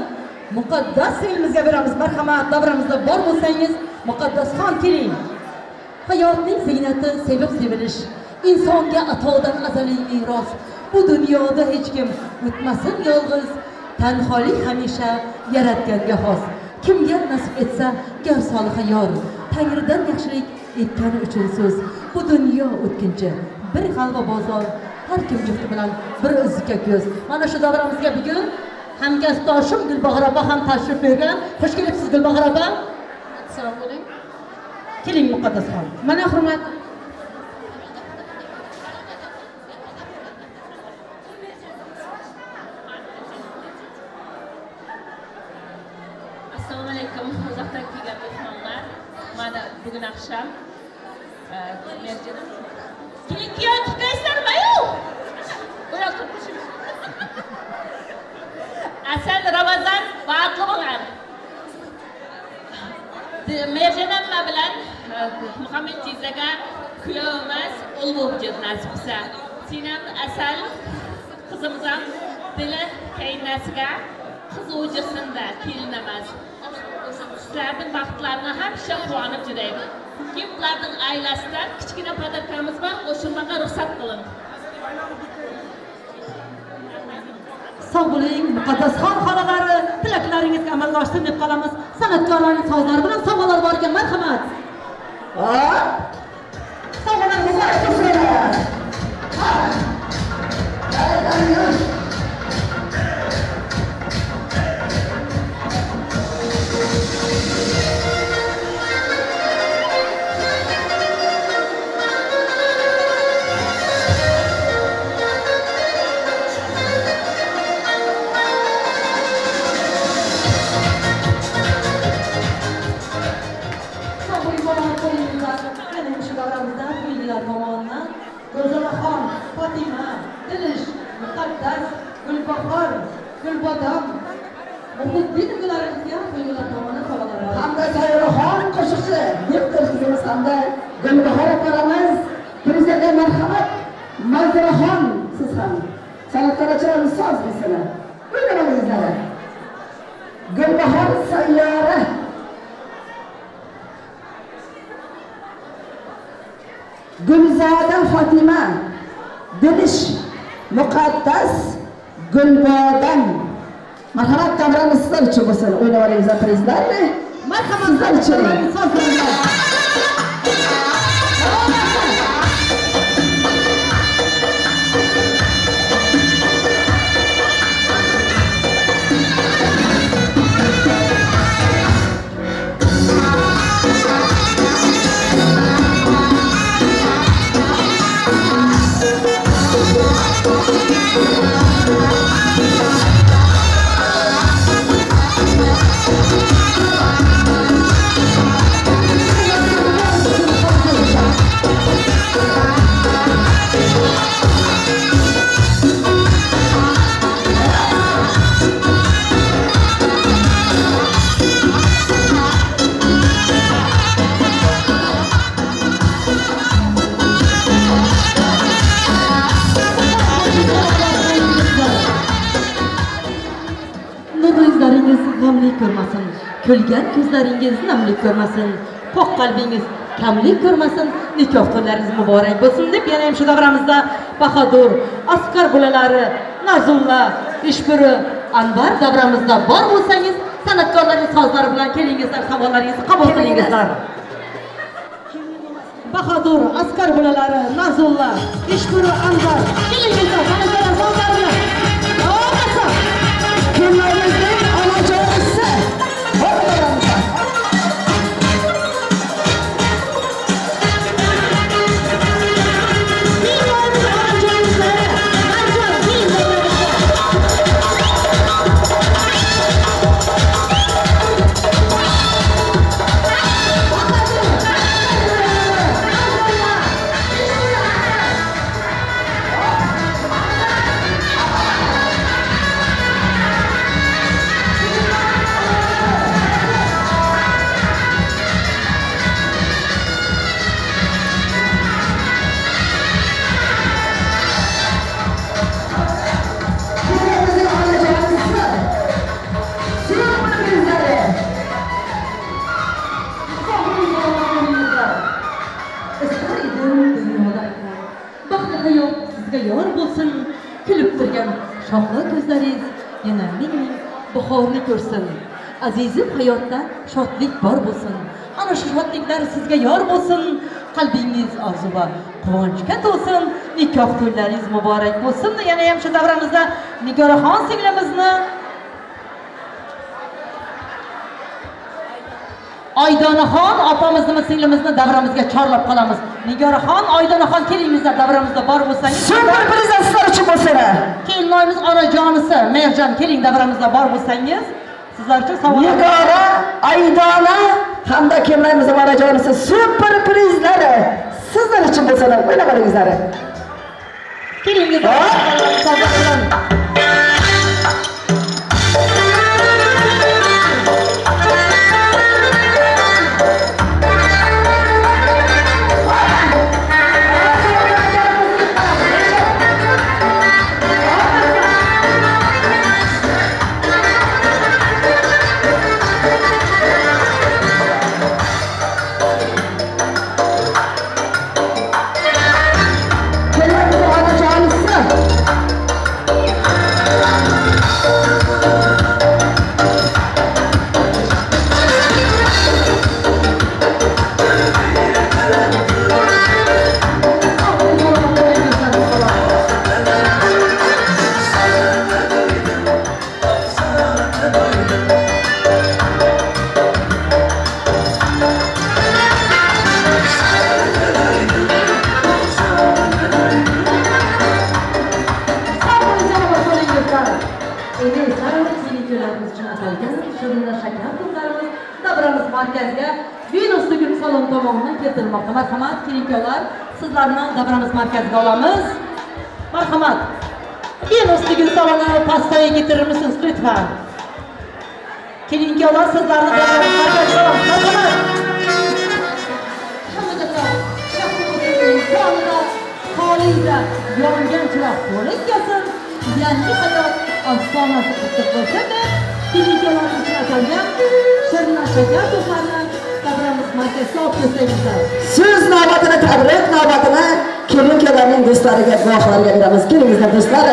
muqaddas elimizga beramiz. Marhamat, davramizda bor bo'lsangiz, muqaddasxon keling. Hayotning ziynati sevib sevilish, insonga atodan azaliy meros. Bu dunyoda hech kim o'tmasin yolg'iz, tanholik hamisha yaratganga xos. Kimga nasib etsa, gap soliha yor. Tangridan yaxshilik etgani uchun so'z. Bu dunyo o'tkinchi, bir g'alva bozor. Har kim jufti bilan bir o'zga ko'z. Mana shu davramizga bugun hamkasbdoshim Gulbahor opa ham tashrif buyurgan. Xush kelibsiz Gulbahor opa. Assalomu alaykum. Keling muqaddasxon. Mana hurmat. Assalomu alaykum. Uzoqdan kelgan mehmonlar. Mana bugun akşam keyin tutgaysizlarmi-yu? Buyoq turishimiz. Asal Ramazon vaqtli bo'lgan. Merjanamma bilan Muhammad Jizaga kuyovimiz o'l bo'lib nasib qilsa. Sinam Asal qizimiz ham dili kaynasiga qiz o'jirsinda kelin emas. Sizlarning baxtlarini hamisha quvonib jirayman. Kimlarning ailasidan kichkina podarkamiz bor, qo'shilmaga ruxsat qiling. Sog' bo'ling, muqaddasxon xonalari, tilaklaringizga amalga oshsin deb qolamiz. San'atkorlarning sozlari bilan sovg'alar bor ekan, marhamat. Sovg'alar muborak bo'lsin. Go'zalaxon, Fatima, Dilish, Muqaddas, Gulbahor, Gulbodam, Muhiddin ukalarimizga qo'yilgan tomoni sovg'alar bor. Hamda Sayroxon qo'shiqchi, Neftir qizimiz hamda Gulbahor opamiz, Prezident marhamat, Manzuraxon siz ham san'atkorlarimiz so'z bizlar. O'ynamangiz. Gulbahor sayyora Gulzoda Fatima, Dilish, Muqaddas, Gulbodam. Marhamat, kameramiz sizlar uchun bo'lsin. O'ynab oling prezidentni. Marhamat, sizlar uchun sozlarlar. G'amlik ko'rmasin, kulgan ko'zlaringiz namlik ko'rmasin, poq qalbingiz kamlik ko'rmasin, nikoh kunlaringiz muborak bo'lsin deb yana ham shu davramizda Bahodur, Askar bolalari, Nazulla, Ishburi, Anvar davramizda bor bo'lsangiz, san'atkorlarning sozlari bilan kelingizlar, savollaringizni qabul qilingizlar. Bahodur, Askar bolalari, Nazulla, Ishburi, Anvar kelingizlar, san'atkorlar sozlari bilan. Kimlarimizning onajonisi bo'lganlar. bahorni ko'rsin. Azizim hayotda shodlik bor bo'lsin. Ana shu shodliklar sizga yor bo'lsin. Qalbingiz orzu va quvonchga to'lsin. Nikoh to'ylaringiz muborak bo'lsin. Yana ham shu davramizda Nigoraxon singlimizni Oydonaxon opamizni singlimizni davramizga chorlab qolamiz. Nigoraxon, Oydonaxon kelingizlar davramizda bor bo'lsangiz. Super priz sizlar uchun bo'lsin. Kelinlarimiz onajonisi Merjon keling davramizda bor bo'lsangiz. Sizlar uchun savol. Nigora, Aydona hamda kimlarimiz onajonisi super prizlari sizlar uchun bo'lsin. O'ylab olingizlar. Kelingizlar. Marhamat, kelinkalar, sizlarni davramiz markaziga olamiz. Marhamat. Benosligin saloni pastoya getirmişsiniz lütfen. Kelinkalar, sizlarni davramiz markaziga olamiz. Marhamat. Xolida yongan chiroq bo'lib kelsin. Yangi hayot ostonasi qutib bo'lsa-da, kelinkalarning ichida qolgan shirnashakar do'stlarni davramiz markaziga olib kelsangiz. Siz navbatini tabrik, navbatini kelinkalarning do'stlariga, guvohlarga beramiz. Kelingizlar do'stlar.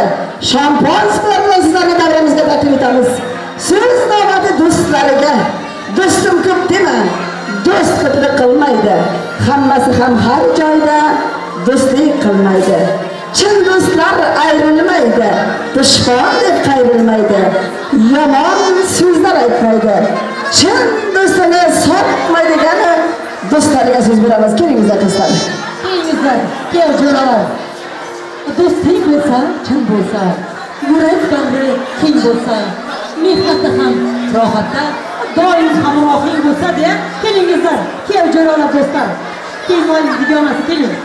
Shampanskilar bilan sizlarni davramizga taklif etamiz. Siz navbati do'stlariga, do'stim ko'p dema. Do'st ko'plik qilmaydi. Hammasi ham har joyda do'stlik qilmaydi. Chin do'stlar ayrilmaydi. Dushman deb qayrilmaydi. Yomon so'zlar aytmaydi. Chin do'stini sotmaydigani do'stlariga so'z beramiz. Kelingizlar do'stlar. Kelingizlar, keljo'ralar. Do'stlik bo'lsa, chin bo'lsa, yurak bag'ri keng bo'lsa, mehnatda ham rohatda doim hamrohing bo'lsa deya kelingizlar, keljo'ralar do'stlar. Kelmoyingiz digonasi keling.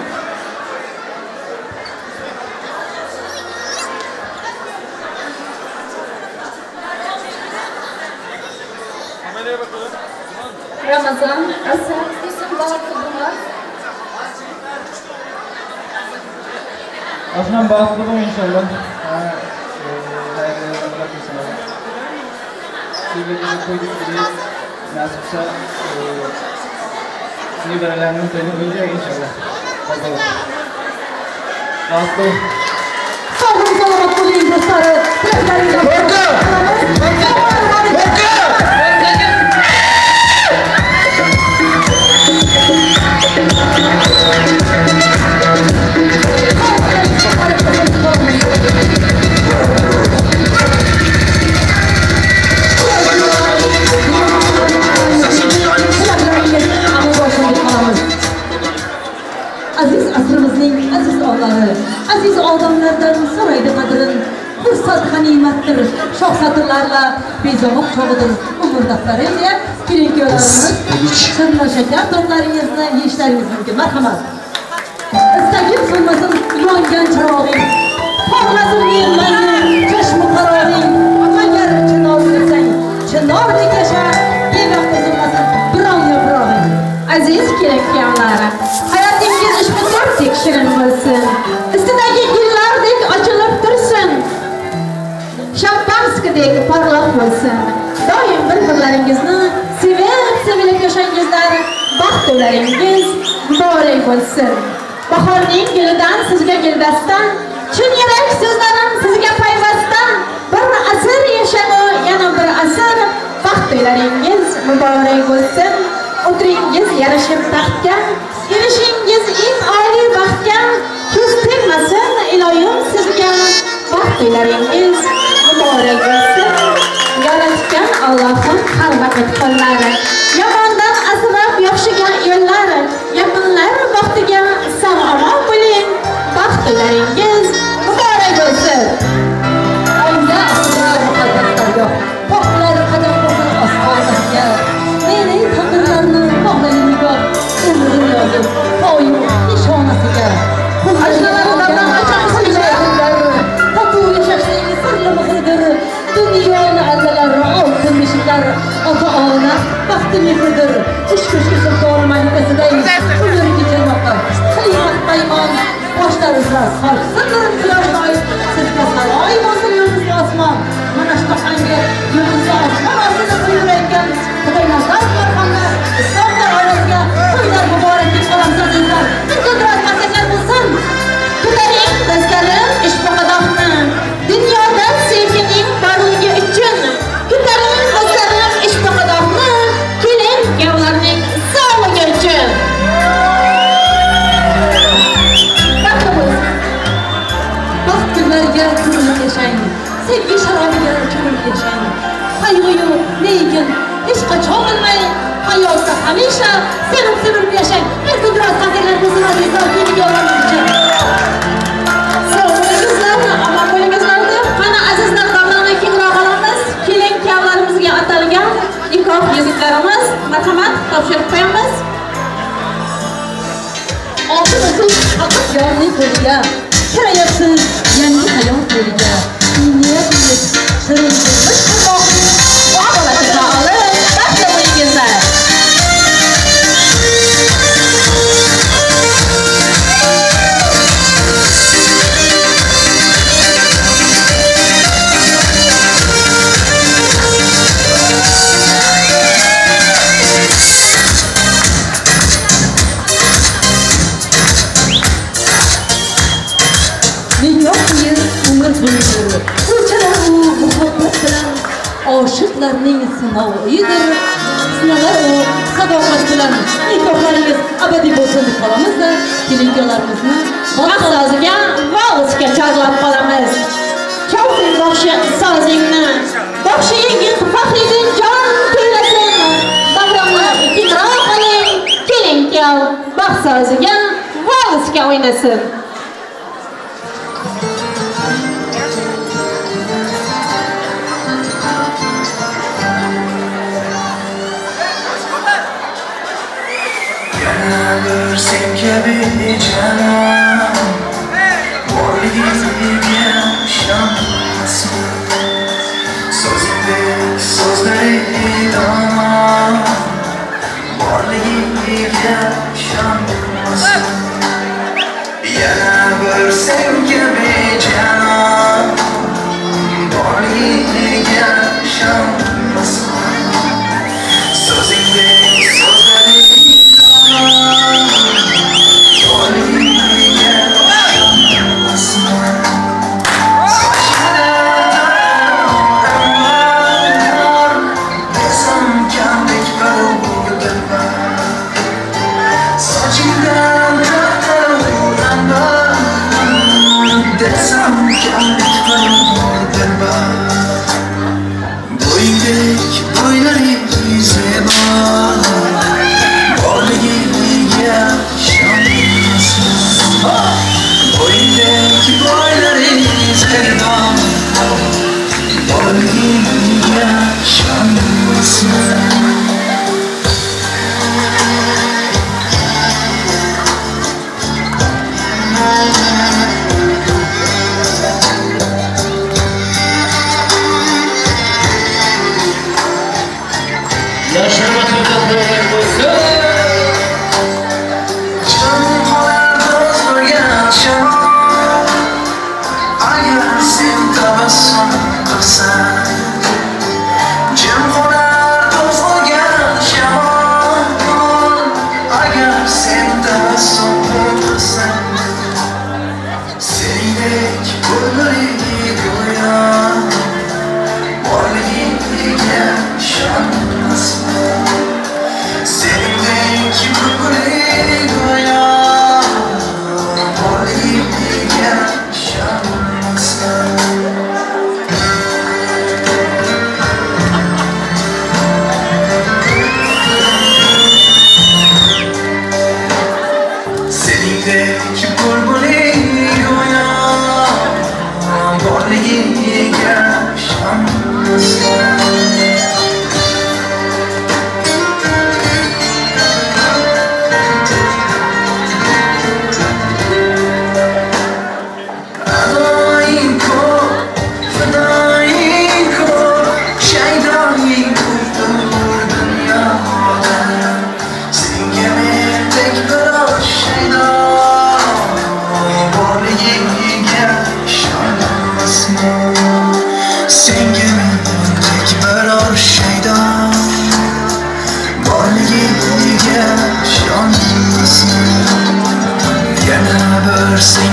Ramazan, Asal, isim bağırtılar. Aslan bağırtılar inşallah. Sevgili koyduk gibi nasipse liberallerinin teni olacak inşallah. Bakalım. Bağırtılar. Sağ olun, selamat olayım dostları. Aziz asrımızın aziz oğulları, aziz odamlardan so'raydi qadrin. Fursat g'animatdir, shoh satrlarla bezomoq chog'idir umrdoqlari deya kelinkalarimiz shirna shakar to'plaringizni yeyishlaringiz mumkin. Marhamat. Istagim so'nmasin yongan chirog'ing, porlasin ne'mating, chashmi qarog'ing. Agar chinor desang, chinordek yasha, bevaqt uzilmasin biron yaprog'ing. Aziz kelinkalar, hayotingiz ishqidek shirin bo'lsin. Ustidagi gullardek ochilib tursin. Shampanskidek porloq bo'lsin. Doim bir-birlaringizni sevib yashangizlar. Baxt to'ylaringiz muborak bo'lsin. Bahorning gulidan sizga guldastan, chin yurak so'zlarim sizga payvastdan. Bir asr yaşamı yana bir asr baxt to'ylaringiz muborak bo'lsin. O'tiringiz yarashib taxtga, erishingiz eng oliy baxtga, ko'z tegmasin iloyim sizga. Baxt to'ylaringiz muborak bo'lsin. Yaratgan Allohim har vaqt qo'llari, yomondan asrab yaxshiga yo'llari, yaqinlar baxtiga sog'-omon bo'ling. Baxt to'ylaringiz muborak bo'lsin. Ayda asrlar muqaddaslarga, poklar qadam bosar osmonlarga. Mening taqdirlarni bog'layniga, umrim yozib, qo'yib nishonasiga. Ashnalardan qachonsilar, tatu yashashning sirli muhridir. Dunyoni allalar, oltin beshiklar, ota-ona baxti mehridir. Ish-kushki sulton malikasiday umr kechirmoqda. Xilofat paymon boshlar uzra sarsindir quyoshday. Sizga saroy bosil yulduzli osmon. Mana shu hangi yulduzli osmon ostida qo'yilgan Xudoylar marhamlar, islomlar orasiga to'ylar muborak deb qalamsizlar. Qudrat qasadlar bo'lsin. Ko'taring bizlarim ishboqadoqni, dunyodan sevgining borligi uchun. Ko'taring bizlarim ishboqadoqni, kelin kuyovlarning sog'ligi uchun. Baxt kunlarga ko'milib yashang, sevgi sharobiga cho'milib yashang. Qayg'u lekin hech qachon bilmay, hayotda hamisha sevib yashang. Bir qudrat qasadlar bo'lsin azizlar, kelin kuyovlarning uchun. Omon bo'lingizlar deb qani azizlar davrini kengroq olamiz. Kelin kuyovlarimizga atalgan nikoh yigitlarimiz marhamat topshirib qo'yamiz. Oltin usul faqat yorning qo'liga, kirayapsiz yangi hayot yo'liga. Niyatingiz shirin turmush qurmoqni Muomalasiga olib, baxtli bo'lingizlar. nikoh qiyin umr bo'yidir. Ko'chalar u muhabbat bilan oshiqlarning sinovidir. Sinolar u sadoqat bilan nikohlaringiz abadiy bo'lsin deb qolamiz-da. Kelinkalarimizni Baxt soziga valsga chorlab qolamiz. Chovding boshi sozingni, boshi yengil faxriddin jon to'ylasin. Davronni kengroq qiling, keling kuyov baxt soziga valsga o'ynasin. Sen kabi canan borligiga ishonmasman. So'zingdek so'zlayman borligiga ishonmasman. Yana bir sen kabi canan borligiga ishonmasman. So'zingdek so'zlayman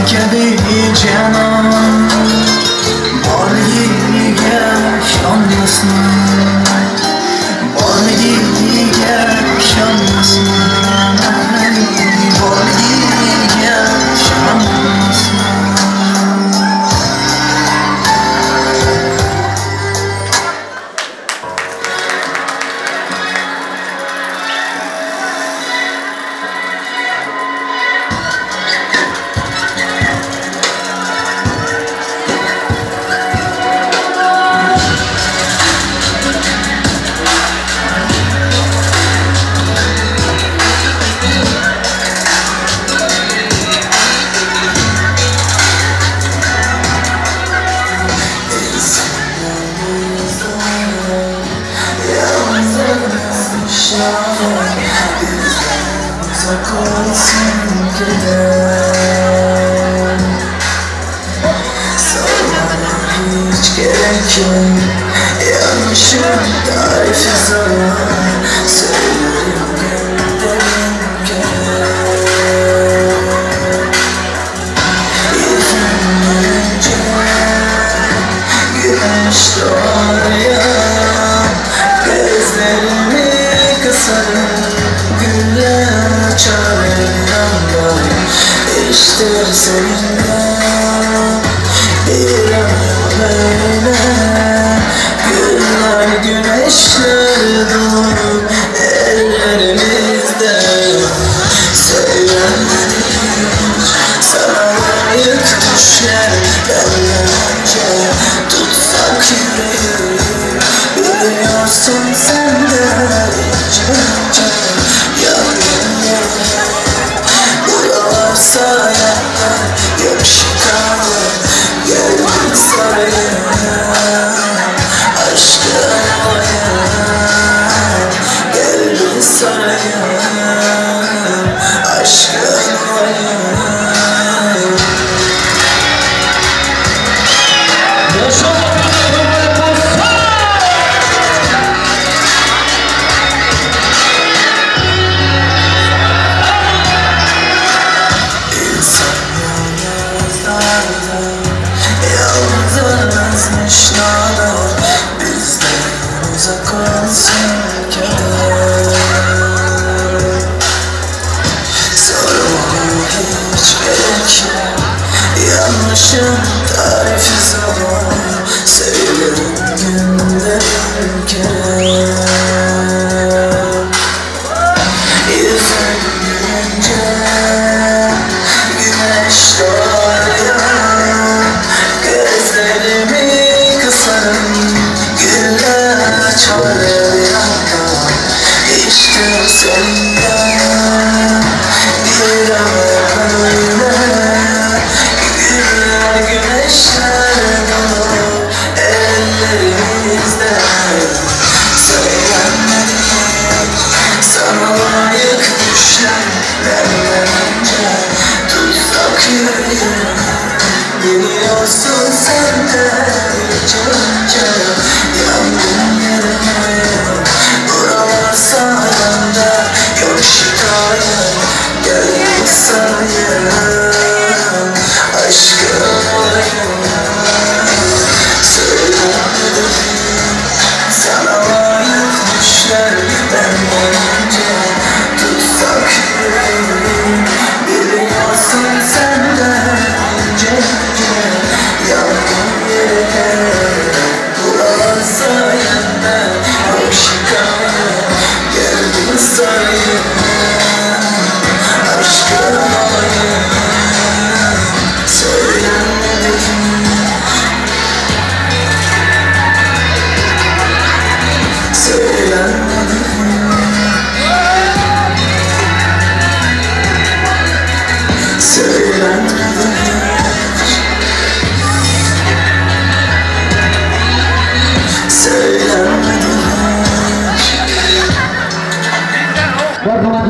kabi canon borligiga ishonmasman borligiga ishonmasman borligiga ishonmasman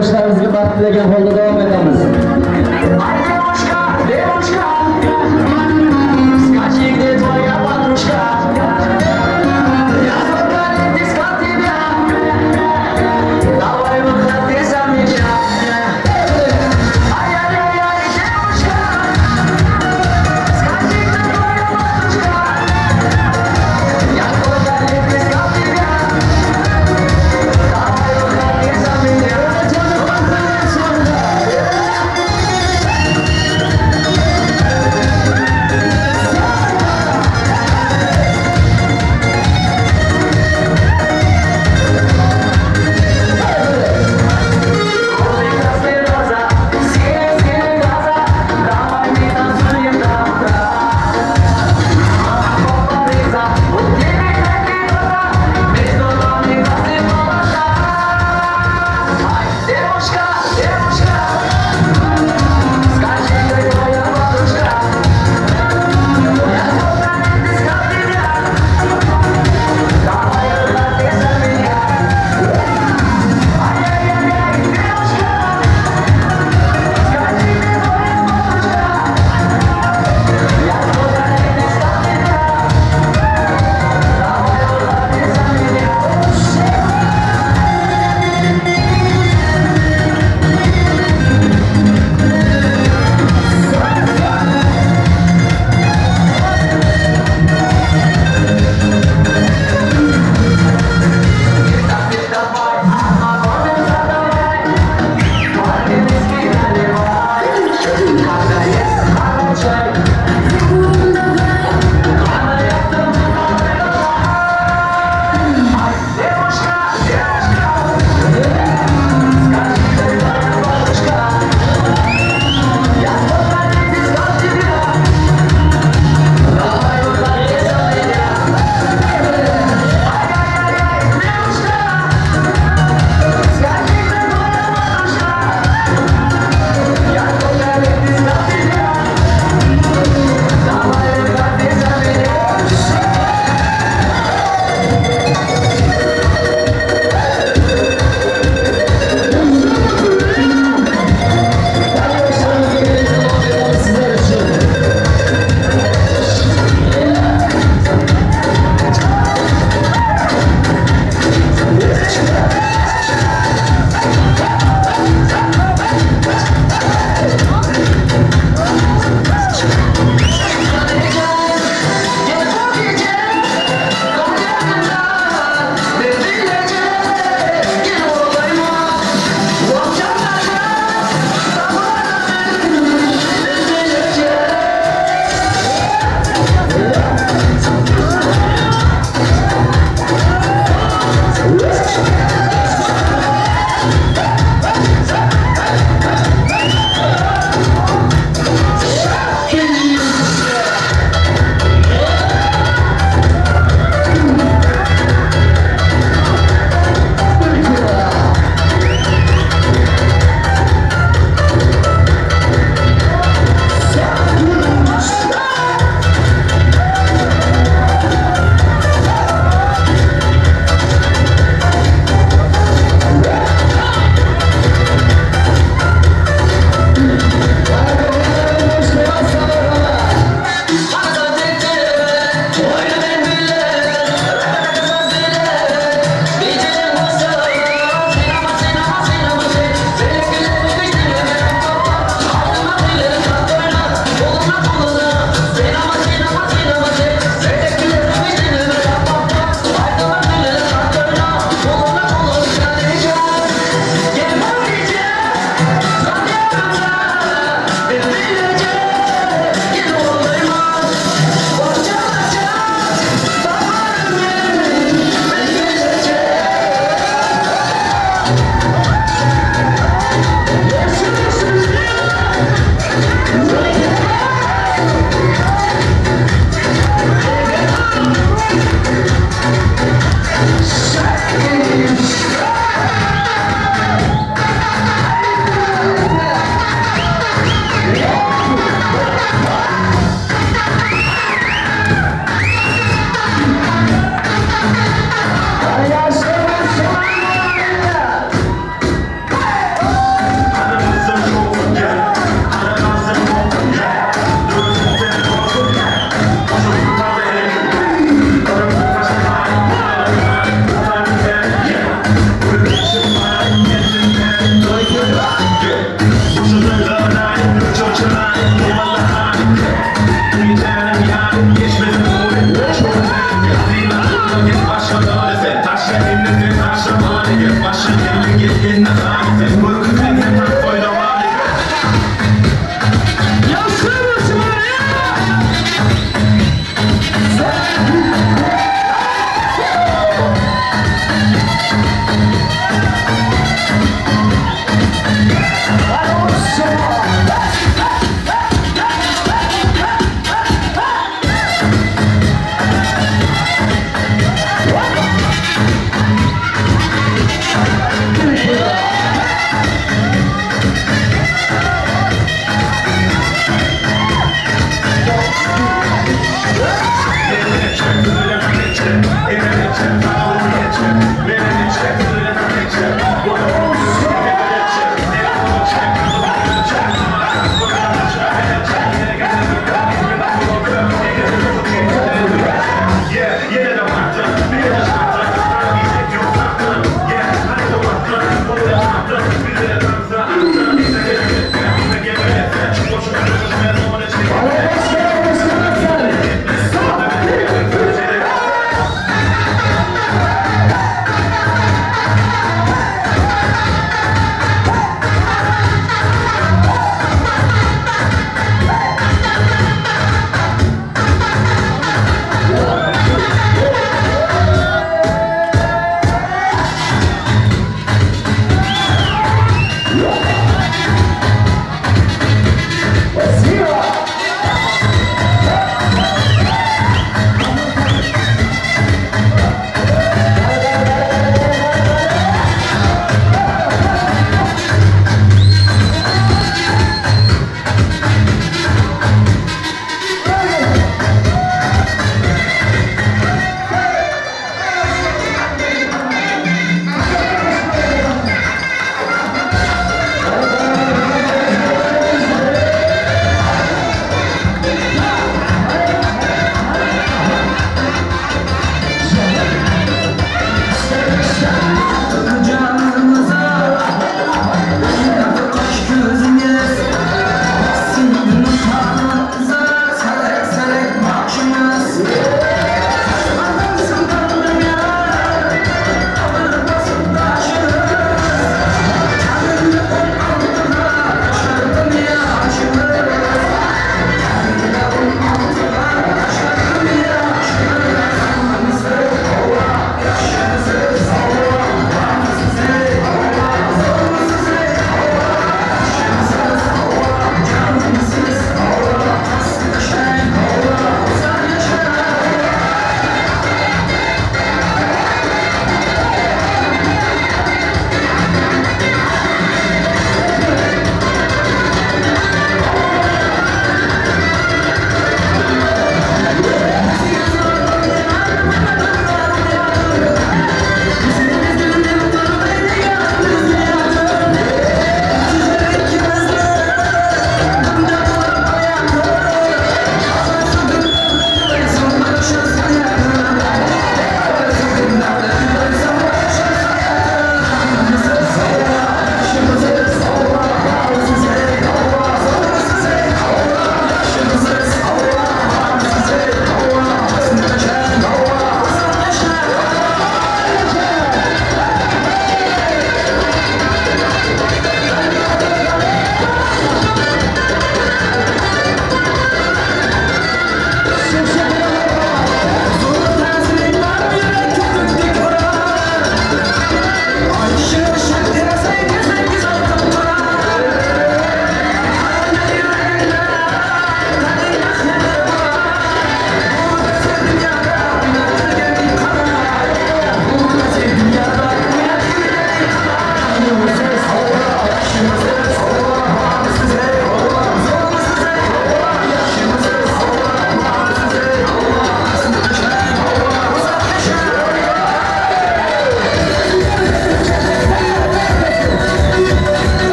Arkadaşlarımızı bahsederken holda devam ederiz.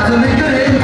Nazını göreyim,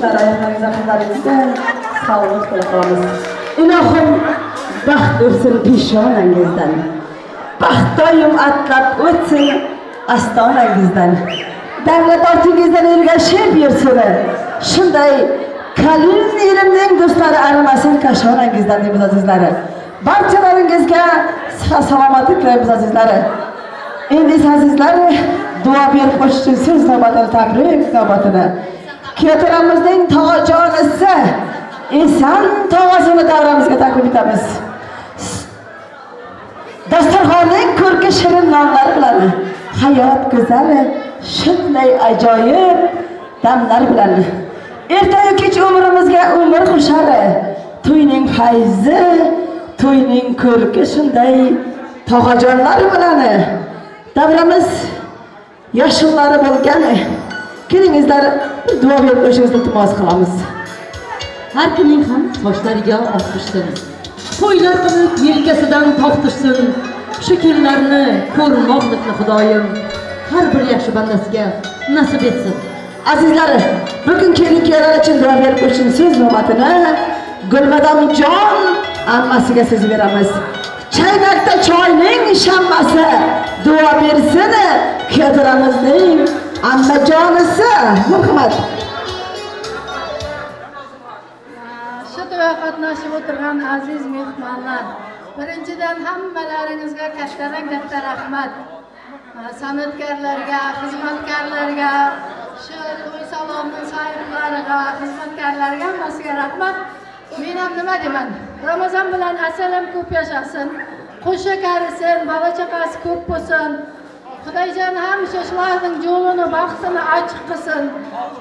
sizlar ayaklarınıza qadrinizda sog'lik tilab ilohim baxt ursin peshonangizdan baxt doim atlab o'tsin astonangizdan davlat ortingizdan ergashib yursin shunday kalin ilmning do'stlari arimasin kashonangizdan deb azizlari barchalaringizga sihat salomatlik tilaymiz azizlari endi azizlar duo berib qo'yish uchun so'z navbatini tabrik navbatini keltiramizning tog'ajonisi eson tog'asini davramizga taklif etamiz dasturxonning ko'rki shirin nonlari bilan hayot go'zal shunday ajoyib damlar bilan ertayu kech umrimizga umr qo'shar to'yning fayzi to'yning ko'rki shunday tog'ajonlar bilan davramiz yoshillari bo'lgan kelingizlar duo berib qo'yishingizni iltimos qilamiz har kimning ham sochlariga oq tushsin to'ylar qilib yelkasidan tortishsin shu kunlarni ko'rmoqlikni xudoyim har bir yaxshi bandasiga nasib etsin azizlar bugun kelin-kuyovlar uchun duo berib qo'yishin so'z navbatini Gulmadamjon ammasiga so'z beramiz chaynakda choyning shammasi duo bersin kuyovlarimizning ammajonisi marhamat shu to'yga qatnashib o'tirgan aziz mehmonlar birinchidan hammalaringizga katta rahmat san'atkorlarga xizmatkorlarga shu to'y salomning sohiblariga xizmatkorlarga hammasiga rahmat men ham nima deyman Ramazon bilan asalam ko'p yashasin qo'sha qarisin bola chaqasi ko'p bo'lsin Xudojon hamisha shularning yo'lini baxtini ochiq qilsin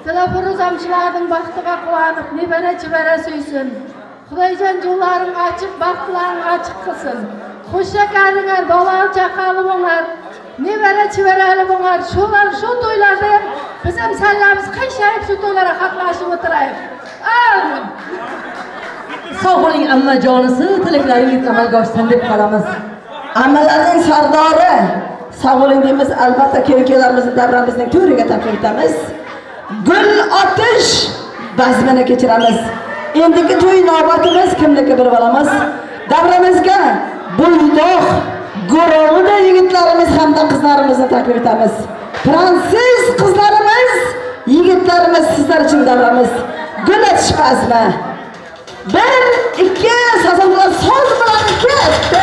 Dilafuruz ham shularning baxtiga quvonib nebara chivara suysin Xudojon yo'llaring ochiq baxtlaring ochiq qilsin qo'sha qaringlar bola chaqali bo'linglar nebara chivarali bo'linglar shular shu to'ylarda ham biz ham sallamiz qiyshayib shu to'ylarga qatnashib o'tiraylik amin sog' bo'ling ammajonisi tilaklaringiz amalga oshsin deb qolamiz ammalarning sardori sog' bo'ling deymiz albatta kelin-kuyovlarimizni davramizning to'riga taklif etamiz gul otish bazmini kechiramiz endigi to'y navbatimiz kimniki bilib olamiz davramizga bo'ydoq go'rovida yigitlarimiz hamda qizlarimizni taklif etamiz fransuz qizlarimiz yigitlarimiz sizlar uchun davramiz gul otish bazmi 1 2 sazonlar so'z bilan ketdi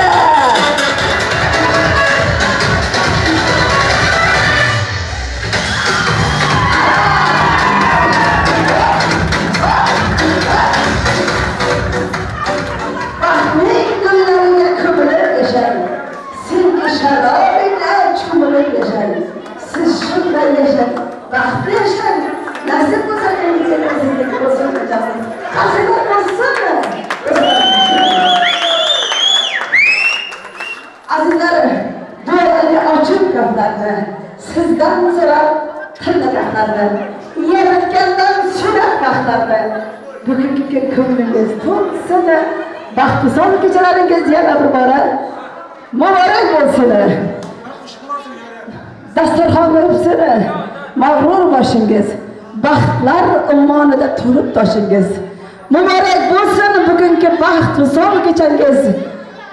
baxtning gullariga ko'milib yashang senga sharobingga cho'milib yashang siz shunday yashang baxtli yashang nasib bo'lsa endi bo'lsin qasirlar bo'lsin azizlar duolarga ochib gaplarni sizdan so'rab tillarni yaratgandan so'rab baxtlarni bugungi kun ko'nglingiz to'lsin baxtli son kechalaringiz yana bir bora muborak bo'lsin dasturxon o'psin mag'rur boshingiz baxtlar ummonida to'lib toshingiz muborak bo'lsin bugungi baxt son kechangiz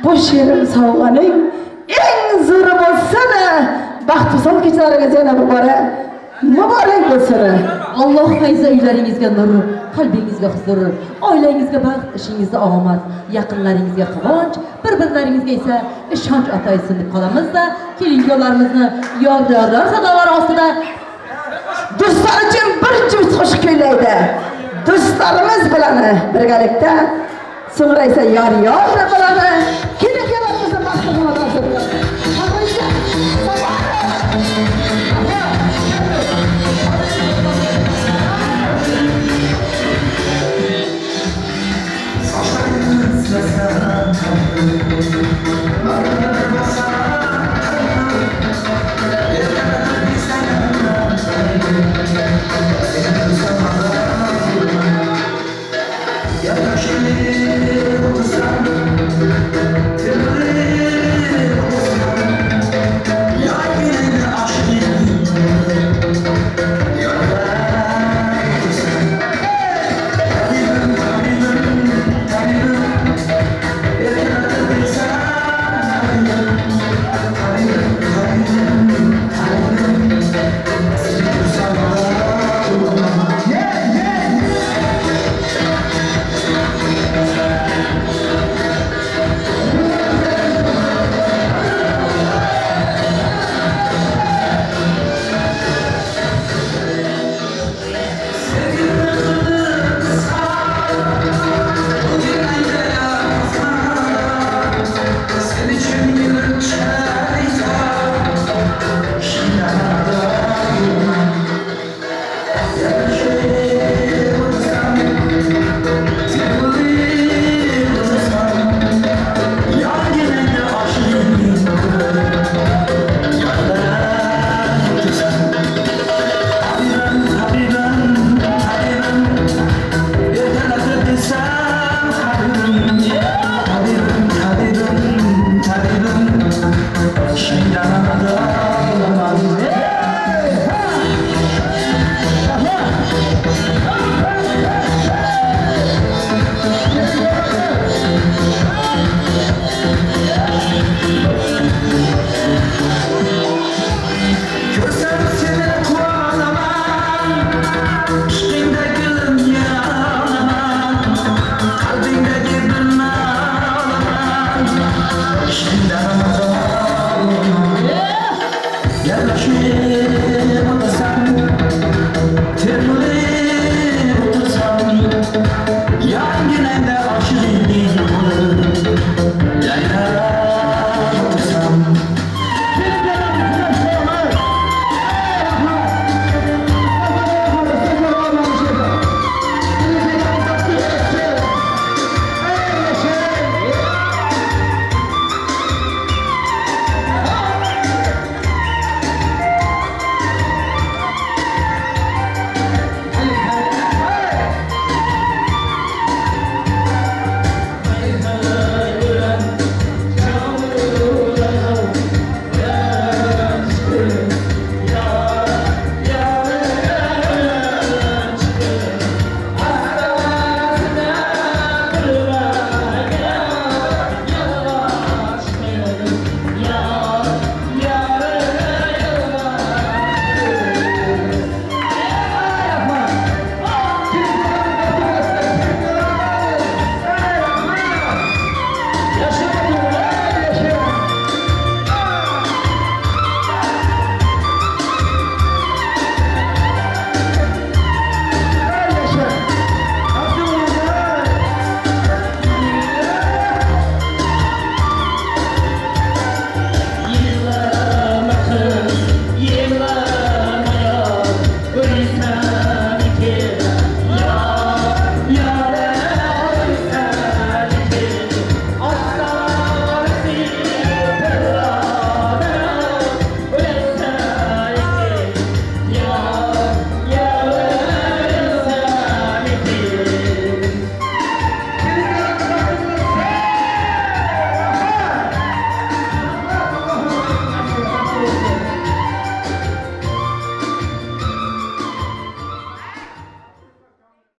bu shirin sovg'aning eng zo'ri bo'lsin baxt son kechalaringiz yana bir bora muborak bo'lsin Alloh fayzi uylaringizga nur qalbingizga huzur oilangizga baxt ishingizda omad yaqinlaringizga quvonch bir-birlaringizga esa ishonch ato etsin deb qolamizda kelin-kuyovlarimizni yor-yorlar sadolari ostida do'stlar uchun bir juft qo'shiq kuylaydi do'stlarimiz bilan birgalikda so'ngra esa yor-yor bilan kelin-kuyovlarimizni baxtli xonadon